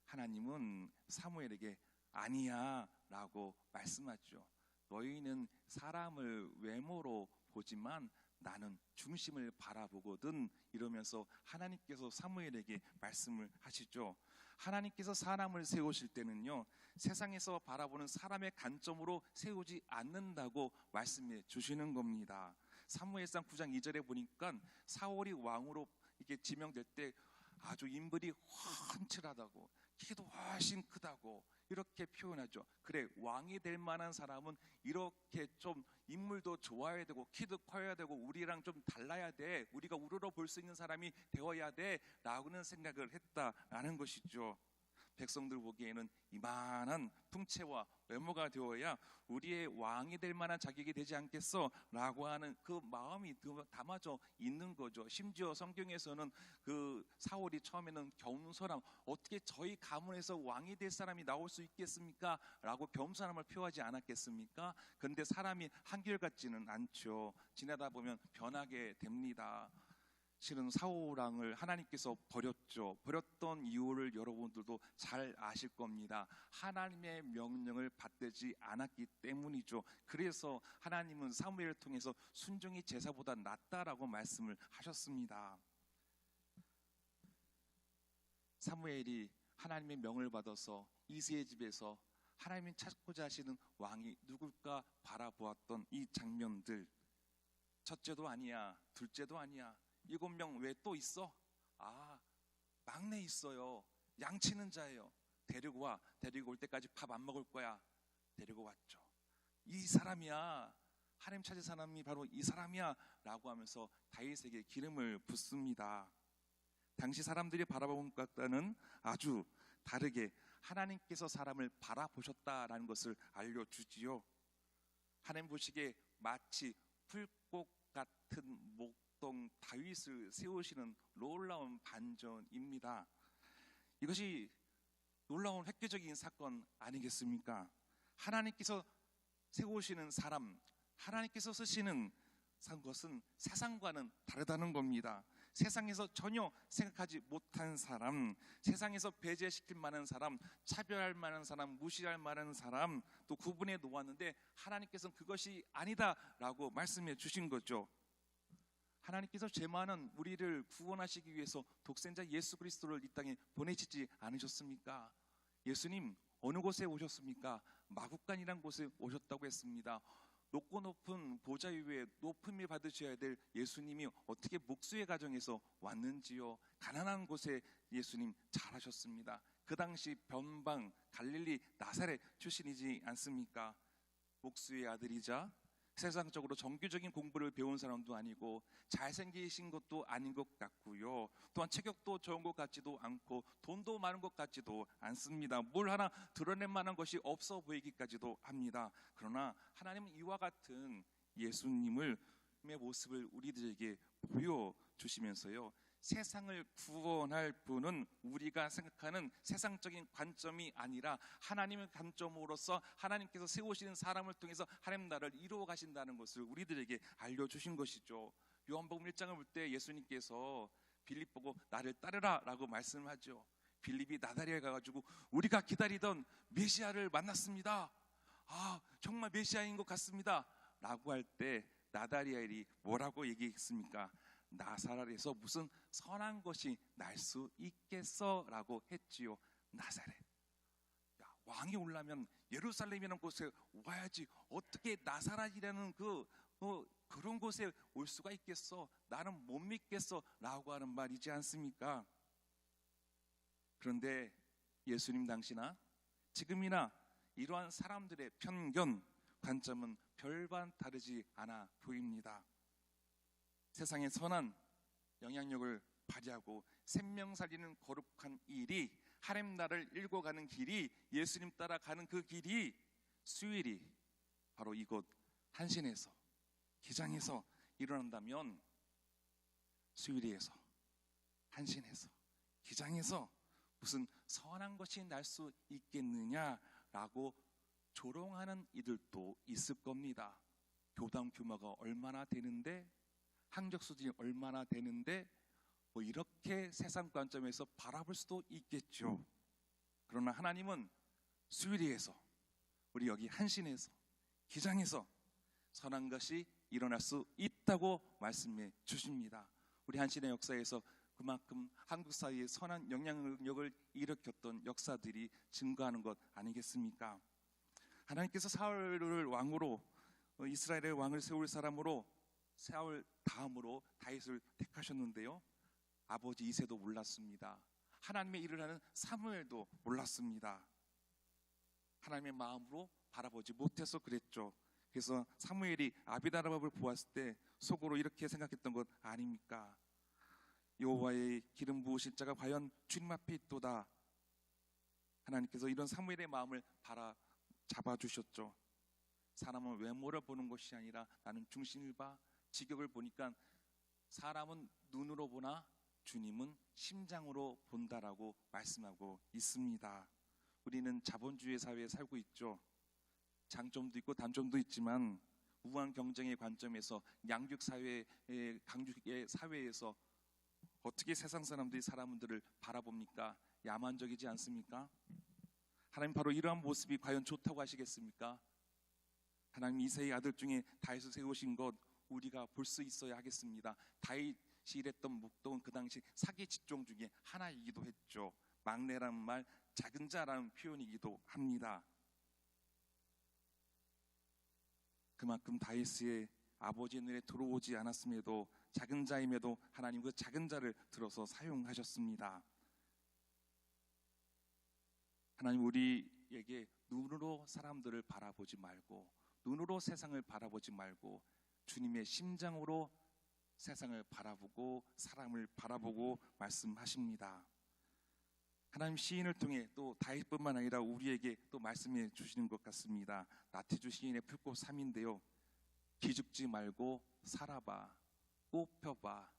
하나님은 사무엘에게 아니야 라고 말씀하죠. 너희는 사람을 외모로 보지만 나는 중심을 바라보거든 이러면서 하나님께서 사무엘에게 말씀을 하시죠. 하나님께서 사람을 세우실 때는요, 세상에서 바라보는 사람의 관점으로 세우지 않는다고 말씀해 주시는 겁니다. 사무엘상 9장 2절에 보니까 사울이 왕으로 이렇게 지명될 때 아주 인물이 훤칠하다고 키도 훨씬 크다고 이렇게 표현하죠. 그래, 왕이 될 만한 사람은 이렇게 좀 인물도 좋아야 되고 키도 커야 되고 우리랑 좀 달라야 돼, 우리가 우러러 볼 수 있는 사람이 되어야 돼 라고는 생각을 했다라는 것이죠. 백성들 보기에는 이만한 풍채와 외모가 되어야 우리의 왕이 될 만한 자격이 되지 않겠어 라고 하는 그 마음이 담아져 있는 거죠. 심지어 성경에서는 그 사울이 처음에는 겸손함, 어떻게 저희 가문에서 왕이 될 사람이 나올 수 있겠습니까? 라고 겸손함을 표하지 않았겠습니까? 그런데 사람이 한결같지는 않죠. 지나다 보면 변하게 됩니다. 실은 사울 왕을 하나님께서 버렸죠. 버렸던 이유를 여러분들도 잘 아실 겁니다. 하나님의 명령을 받지 않았기 때문이죠. 그래서 하나님은 사무엘을 통해서 순종이 제사보다 낫다라고 말씀을 하셨습니다. 사무엘이 하나님의 명을 받아서 이새의 집에서 하나님이 찾고자 하시는 왕이 누굴까 바라보았던 이 장면들, 첫째도 아니야, 둘째도 아니야, 7명 왜 또 있어? 아, 막내 있어요. 양치는 자예요. 데리고 와. 데리고 올 때까지 밥 안 먹을 거야. 데리고 왔죠. 이 사람이야. 하나님 찾은 사람이 바로 이 사람이야 라고 하면서 다윗에게 기름을 붓습니다. 당시 사람들이 바라본 것과는 아주 다르게 하나님께서 사람을 바라보셨다라는 것을 알려주지요. 하나님 보시기에 마치 풀꽃 같은 목동 다윗을 세우시는 놀라운 반전입니다. 이것이 놀라운 획기적인 사건 아니겠습니까? 하나님께서 세우시는 사람, 하나님께서 쓰시는 것은 세상과는 다르다는 겁니다. 세상에서 전혀 생각하지 못한 사람, 세상에서 배제시킬 만한 사람, 차별할 만한 사람, 무시할 만한 사람, 또 구분해 놓았는데 하나님께서는 그것이 아니다라고 말씀해 주신 거죠. 하나님께서 죄 많은 우리를 구원하시기 위해서 독생자 예수 그리스도를 이 땅에 보내시지 않으셨습니까? 예수님 어느 곳에 오셨습니까? 마국간이라는 곳에 오셨다고 했습니다. 높고 높은 보좌 위에 높음을 받으셔야 될 예수님이 어떻게 목수의 가정에서 왔는지요? 가난한 곳에 예수님 잘하셨습니다. 그 당시 변방 갈릴리 나사렛 출신이지 않습니까? 목수의 아들이자 세상적으로 정규적인 공부를 배운 사람도 아니고 잘생기신 것도 아닌 것 같고요. 또한 체격도 좋은 것 같지도 않고 돈도 많은 것 같지도 않습니다. 뭘 하나 드러낼 만한 것이 없어 보이기까지도 합니다. 그러나 하나님은 이와 같은 예수님의 모습을 우리들에게 보여주시면서요, 세상을 구원할 분은 우리가 생각하는 세상적인 관점이 아니라 하나님의 관점으로서 하나님께서 세우시는 사람을 통해서 하나님 나라를 이루어 가신다는 것을 우리들에게 알려주신 것이죠. 요한복음 1장을 볼 때 예수님께서 빌립 보고 나를 따르라 라고 말씀하죠. 빌립이 나다리에 가가지고 우리가 기다리던 메시아를 만났습니다. 아, 정말 메시아인 것 같습니다 라고 할 때 나다리엘이 뭐라고 얘기했습니까? 나사렛에서 무슨 선한 것이 날 수 있겠어 라고 했지요. 나사렛, 야, 왕이 오려면 예루살렘이라는 곳에 와야지 어떻게 나사렛이라는 그런 곳에 올 수가 있겠어? 나는 못 믿겠어 라고 하는 말이지 않습니까? 그런데 예수님 당시나 지금이나 이러한 사람들의 편견, 관점은 별반 다르지 않아 보입니다. 세상의 선한 영향력을 발휘하고 생명 살리는 거룩한 일이, 하나님 나라를 읽어가는 길이, 예수님 따라가는 그 길이 수일이 바로 이곳 한신에서, 기장에서 일어난다면, 수일이에서, 한신에서, 기장에서 무슨 선한 것이 날 수 있겠느냐라고 조롱하는 이들도 있을 겁니다. 교당 규모가 얼마나 되는데, 학력 수준이 얼마나 되는데 뭐 이렇게 세상 관점에서 바라볼 수도 있겠죠. 그러나 하나님은 수일이에서, 우리 여기 한신에서, 기장에서 선한 것이 일어날 수 있다고 말씀해 주십니다. 우리 한신의 역사에서 그만큼 한국 사회에 선한 영향력을 일으켰던 역사들이 증거하는 것 아니겠습니까? 하나님께서 사울을 왕으로, 이스라엘의 왕을 세울 사람으로 사울 다음으로 다윗을 택하셨는데요, 아버지 이새도 몰랐습니다. 하나님의 일을 하는 사무엘도 몰랐습니다. 하나님의 마음으로 바라보지 못해서 그랬죠. 그래서 사무엘이 아비나답을 보았을 때 속으로 이렇게 생각했던 것 아닙니까? 여호와의 기름 부으신 자가 과연 주님 앞에 있도다. 하나님께서 이런 사무엘의 마음을 잡아주셨죠. 사람은 외모를 보는 것이 아니라 나는 중심을 봐, 직역을 보니까 사람은 눈으로 보나 주님은 심장으로 본다라고 말씀하고 있습니다. 우리는 자본주의 사회에 살고 있죠. 장점도 있고 단점도 있지만 우한 경쟁의 관점에서 양극 사회, 강국의 사회에서 어떻게 세상 사람들이 사람들을 바라봅니까? 야만적이지 않습니까? 하나님 바로 이러한 모습이 과연 좋다고 하시겠습니까? 하나님 이새의 아들 중에 다윗을 세우신 것 우리가 볼 수 있어야 하겠습니다. 다윗이 일했던 목동은 그 당시 사기 직종 중에 하나이기도 했죠. 막내라는 말, 작은 자라는 표현이기도 합니다. 그만큼 다윗의 아버지의 눈에 들어오지 않았음에도 작은 자임에도 하나님 그 작은 자를 들어서 사용하셨습니다. 하나님 우리에게 눈으로 사람들을 바라보지 말고, 눈으로 세상을 바라보지 말고 주님의 심장으로 세상을 바라보고 사람을 바라보고 말씀하십니다. 하나님 시인을 통해 또 다윗뿐만 아니라 우리에게 또 말씀해 주시는 것 같습니다. 나태주 시인의 풀꽃 3인데요. 기죽지 말고 살아봐, 꽃 펴봐,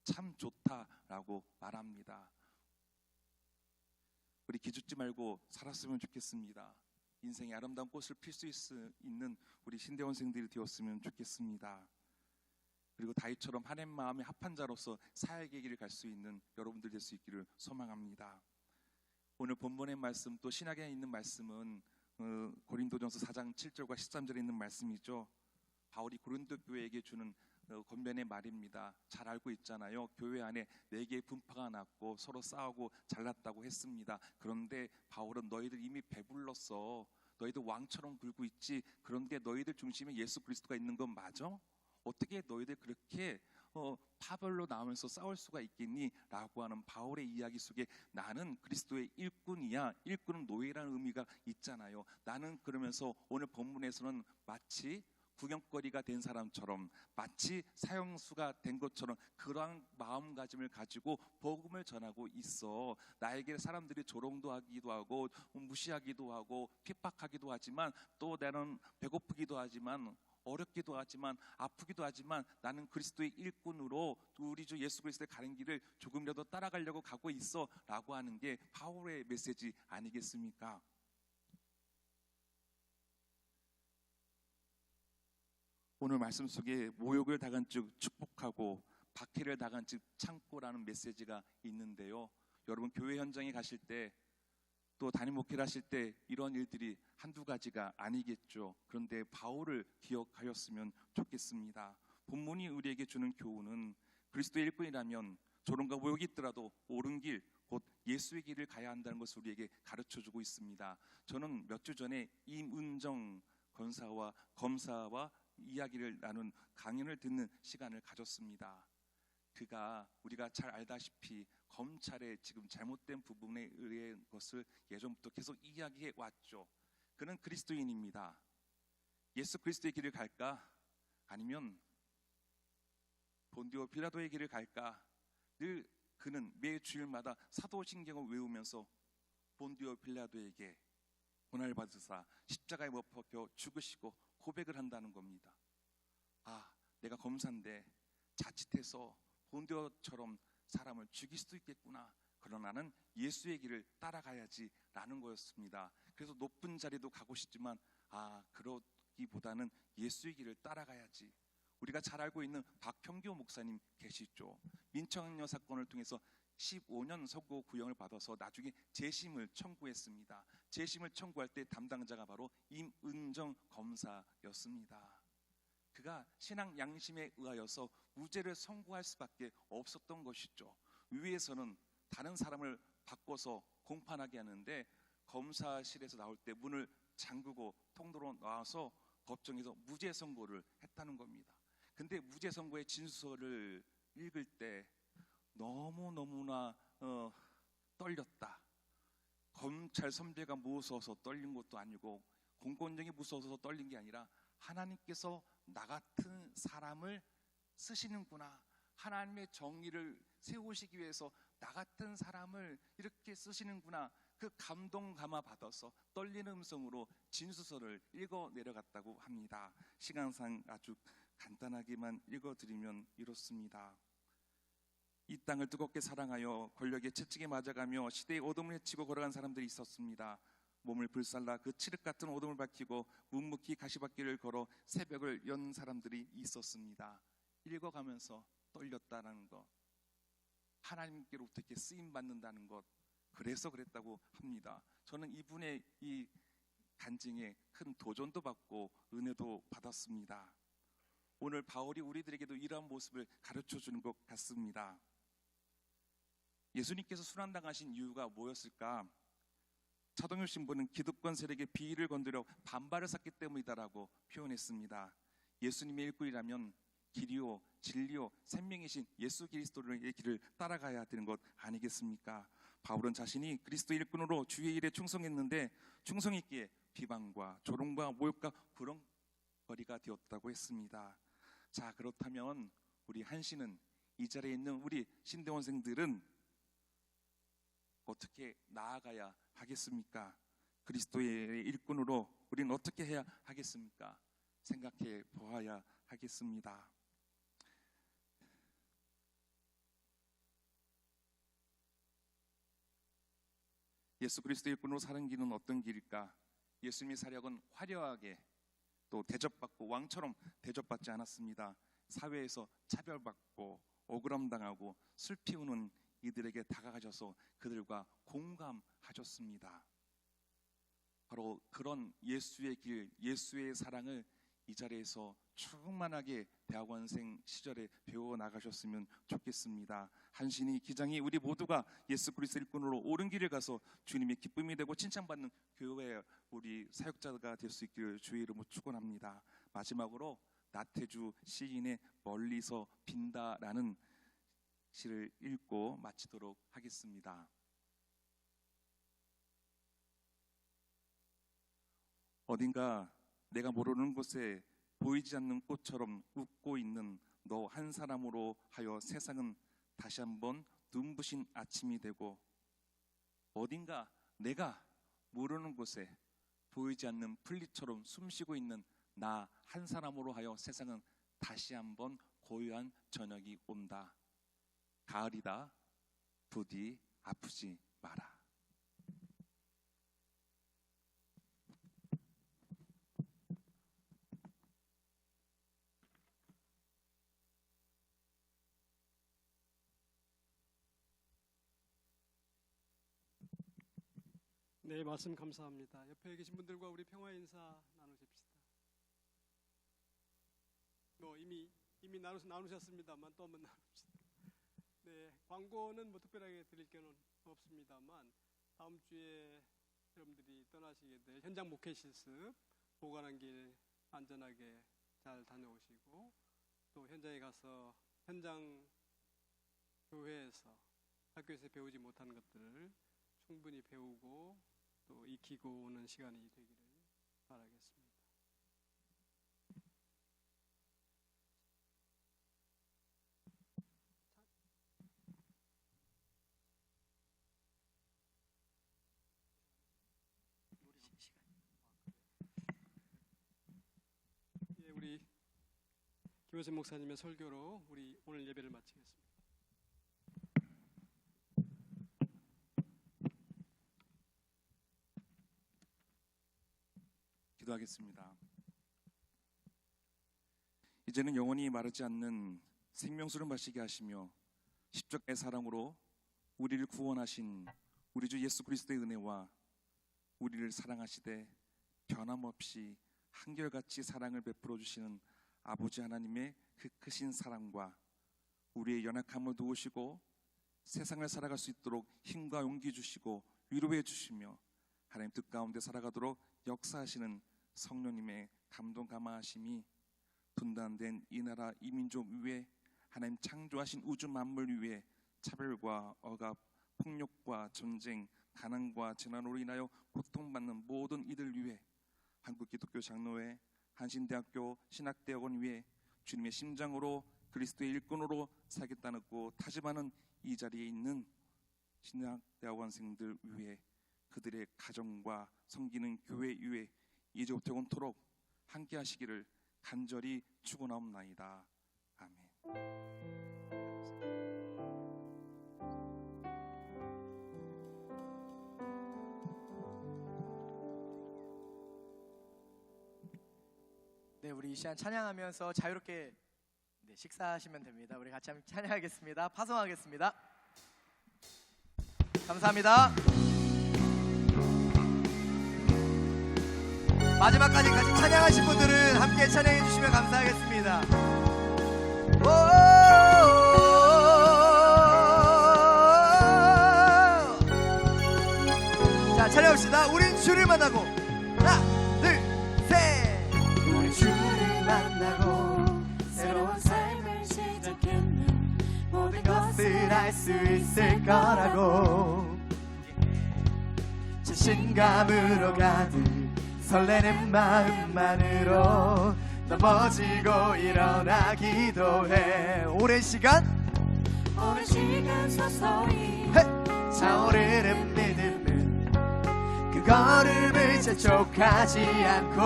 참 좋다라고 말합니다. 우리 기죽지 말고 살았으면 좋겠습니다. 인생의 아름다운 꽃을 필 수 있는 우리 신대원생들이 되었으면 좋겠습니다. 그리고 다윗처럼 하나님 마음에 합한 자로서 사역의 길을 갈 수 있는 여러분들 될 수 있기를 소망합니다. 오늘 본문의 말씀, 또 신약에 있는 말씀은 고린도전서 4장 7절과 13절에 있는 말씀이죠. 바울이 고린도 교회에게 주는 권면의 말입니다. 잘 알고 있잖아요. 교회 안에 4개의 분파가 났고 서로 싸우고 잘났다고 했습니다. 그런데 바울은 너희들 이미 배불렀어. 너희들 왕처럼 굴고 있지. 그런데 너희들 중심에 예수 그리스도가 있는 건 맞아? 어떻게 너희들 그렇게 파벌로 나오면서 싸울 수가 있겠니? 라고 하는 바울의 이야기 속에 나는 그리스도의 일꾼이야. 일꾼은 노예라는 의미가 있잖아요. 나는 그러면서 오늘 본문에서는 마치 구경거리가 된 사람처럼, 마치 사형수가 된 것처럼 그러한 마음가짐을 가지고 복음을 전하고 있어. 나에게 사람들이 조롱도 하기도 하고 무시하기도 하고 핍박하기도 하지만, 또 나는 배고프기도 하지만 어렵기도 하지만 아프기도 하지만 나는 그리스도의 일꾼으로 우리 주 예수 그리스도의 가는 길을 조금이라도 따라가려고 가고 있어 라고 하는 게 바울의 메시지 아니겠습니까? 오늘 말씀 속에 모욕을 당한 즉 축복하고 박해를 당한 즉 참고라는 메시지가 있는데요. 여러분 교회 현장에 가실 때, 또 담임 목회를 하실 때 이런 일들이 한두 가지가 아니겠죠. 그런데 바울을 기억하였으면 좋겠습니다. 본문이 우리에게 주는 교훈은 그리스도의 일꾼이라면 조롱과 모욕이 있더라도 옳은 길, 곧 예수의 길을 가야 한다는 것을 우리에게 가르쳐주고 있습니다. 저는 몇 주 전에 임은정 권사와 검사와 이야기를 나눈 강연을 듣는 시간을 가졌습니다. 그가 우리가 잘 알다시피 검찰의 지금 잘못된 부분에 의한 것을 예전부터 계속 이야기해 왔죠. 그는 그리스도인입니다. 예수 그리스도의 길을 갈까? 아니면 본디오 빌라도의 길을 갈까? 늘 그는 매 주일마다 사도신경을 외우면서 본디오 빌라도에게 고난을 받으사 십자가에 못 박혀 죽으시고 고백을 한다는 겁니다. 아, 내가 검사인데 자칫해서 본디오처럼 사람을 죽일 수도 있겠구나. 그러나 나는 예수의 길을 따라가야지 라는 거였습니다. 그래서 높은 자리도 가고 싶지만 그러기보다는 예수의 길을 따라가야지. 우리가 잘 알고 있는 박형교 목사님 계시죠. 민청녀 사건을 통해서 15년 선고 구형을 받아서 나중에 재심을 청구했습니다. 재심을 청구할 때 담당자가 바로 임은정 검사였습니다. 그가 신앙 양심에 의하여서 무죄를 선고할 수밖에 없었던 것이죠. 위에서는 다른 사람을 바꿔서 공판하게 하는데 검사실에서 나올 때 문을 잠그고 통로로 나와서 법정에서 무죄 선고를 했다는 겁니다. 근데 무죄 선고의 진술을 읽을 때 너무나 떨렸다. 검찰 선배가 무서워서 떨린 것도 아니고 공권력이 무서워서 떨린 게 아니라 하나님께서 나 같은 사람을 쓰시는구나. 하나님의 정의를 세우시기 위해서 나 같은 사람을 이렇게 쓰시는구나. 그 감동 감화 받아서 떨리는 음성으로 진술서를 읽어 내려갔다고 합니다. 시간상 아주 간단하게만 읽어드리면 이렇습니다. 이 땅을 뜨겁게 사랑하여 권력의 채찍에 맞아가며 시대의 어둠을 헤치고 걸어간 사람들이 있었습니다. 몸을 불살라 그 칠흑 같은 어둠을 밝히고 묵묵히 가시밭길을 걸어 새벽을 연 사람들이 있었습니다. 읽어가면서 떨렸다는 것. 하나님께로부터 이렇게 쓰임 받는다는 것, 그래서 그랬다고 합니다. 저는 이분의 이 간증에 큰 도전도 받고 은혜도 받았습니다. 오늘 바울이 우리들에게도 이러한 모습을 가르쳐 주는 것 같습니다. 예수님께서 순환당하신 이유가 뭐였을까? 차동엽 신부는 기득권 세력의 비위를 건드려 반발을 샀기 때문이다라고 표현했습니다. 예수님의 일꾼이라면 길이요 진리요 생명이신 예수 그리스도의 길을 따라가야 되는 것 아니겠습니까? 바울은 자신이 그리스도 일꾼으로 주의 일에 충성했는데 충성했기에 비방과 조롱과 모욕과 부렁거리가 되었다고 했습니다. 자, 그렇다면 우리 한씨는, 이 자리에 있는 우리 신대원생들은 어떻게 나아가야 하겠습니까? 그리스도의 일꾼으로 우리는 어떻게 해야 하겠습니까? 생각해 보아야 하겠습니다. 예수 그리스도의 일꾼으로 사는 길은 어떤 길일까? 예수님의 사역은 화려하게 또 대접받고 왕처럼 대접받지 않았습니다. 사회에서 차별받고 억울함당하고 슬피 우는 이들에게 다가가셔서 그들과 공감하셨습니다. 바로 그런 예수의 길, 예수의 사랑을 이 자리에서 충만하게 대학원생 시절에 배워 나가셨으면 좋겠습니다. 한신이, 기장이, 우리 모두가 예수 그리스도 일꾼으로 옳은 길을 가서 주님의 기쁨이 되고 칭찬받는 교회 우리 사역자가 될 수 있기를 주의 이름으로 축원합니다. 마지막으로 나태주 시인의 멀리서 빈다라는 시를 읽고 마치도록 하겠습니다. 어딘가 내가 모르는 곳에 보이지 않는 꽃처럼 웃고 있는 너 한 사람으로 하여 세상은 다시 한번 눈부신 아침이 되고, 어딘가 내가 모르는 곳에 보이지 않는 풀잎처럼 숨쉬고 있는 나 한 사람으로 하여 세상은 다시 한번 고요한 저녁이 온다. 가을이다. 부디 아프지 마라. 네, 말씀 감사합니다. 옆에 계신 분들과 우리 평화 인사 나누십시다. 이미 나누셨습니다만 또 한번 나눕시다. 네, 광고는 뭐 특별하게 드릴 게 없습니다만 다음 주에 여러분들이 떠나시게 될 현장 목회 실습 보관한 길 안전하게 잘 다녀오시고, 또 현장에 가서 현장 교회에서 학교에서 배우지 못한 것들을 충분히 배우고 또 익히고 오는 시간이 되기를 바라겠습니다. 예, 우리 김효선 목사님의 설교로 우리 오늘 예배를 마치겠습니다. 기도하겠습니다. 이제는 영원히 마르지 않는 생명수를 마시게 하시며 십자가의 사랑으로 우리를 구원하신 우리 주 예수 그리스도의 은혜와 우리를 사랑하시되 변함없이 한결같이 사랑을 베풀어 주시는 아버지 하나님의 그 크신 사랑과 우리의 연약함을 도우시고 세상을 살아갈 수 있도록 힘과 용기 주시고 위로해 주시며 하나님 뜻 가운데 살아가도록 역사하시는 성령님의 감동 감화하심이 분단된 이 나라 이 민족 위에, 하나님 창조하신 우주 만물 위에 차별과 억압, 폭력과 전쟁, 가난과 재난으로 인하여 고통받는 모든 이들 위에, 한국기독교 장로회, 한신대학교 신학대학원 위에 주님의 심장으로 그리스도의 일꾼으로 살겠다고 다짐하는 이 자리에 있는 신학대학원생들 위에, 그들의 가정과 섬기는 교회 위에 이제부터 영원토록 함께 하시기를 간절히 축원하옵나이다. 아멘. 네, 우리 이 시간 찬양하면서 자유롭게 식사하시면 됩니다. 우리 같이 한번 찬양하겠습니다. 파송하겠습니다. 감사합니다. 마지막까지 같이 찬양하신 분들은 함께 찬양해 주시면 감사하겠습니다. 자, 찬양합시다. 우린 주를 만나고 하나, 둘, 셋. 우리 주를 만나고 새로운 삶을 시작했는 모든 것을 알 수 있을 거라고 자신감으로 가득 설레는 마음만으로 넘어지고 일어나 기도해. 오랜 시간 오랜 시간 서서히 차오르는 믿음은 그 걸음을 재촉하지 않고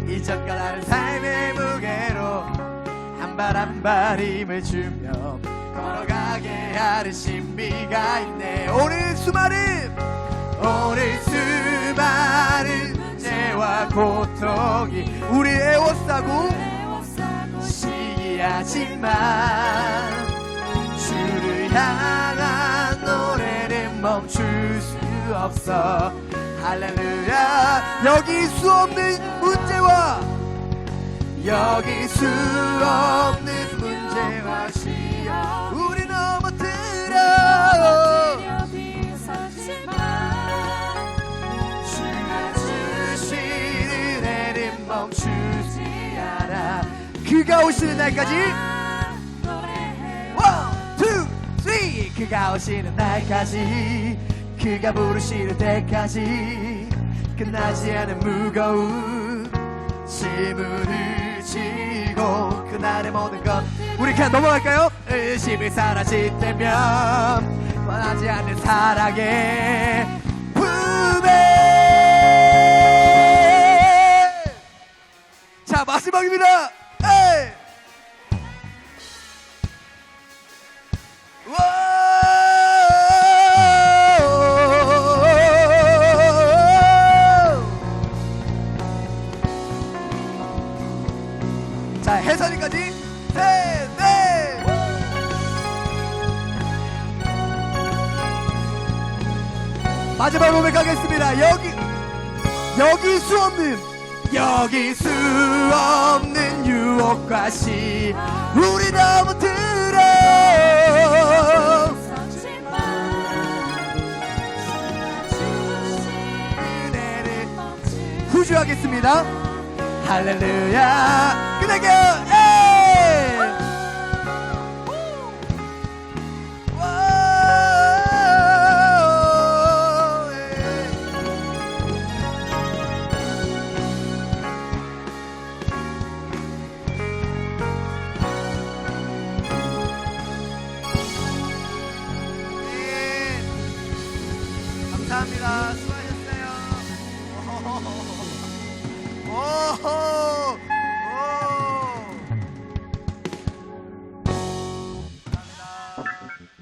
이전과 다른 삶의 무게로 한 발 한 발 힘을 주며 걸어가게 하는 신비가 있네. 오늘 수많은 문제와 고통이 우리 애워싸고 시기하지만 주를 향한 노래는 멈출 수 없어. 할렐루야. 여기 수 없는 문제와 시험 우리 넘어뜨려 주가 주신 은혜는 멈추지 않아. 그가 오시는 날까지 원, 투, 쓰리. 그가 오시는 날까지 그가 부르시는 때까지 끝나지 않은 무거운 짐을 지고 그날의 모든 것 우리 그냥 넘어갈까요? 의심이 사라질 때면 원하지 않는 사랑의 품에. 자, 마지막입니다. 에이! 자, 해선이까지 셋, 넷. 마지막 몸에 가겠습니다. 여기 수 없는 유혹과 시 우리 넘어뜨려 은혜를 후주하겠습니다. 할렐루야. 끝낼게요. 감사합니다. 수고하셨어요.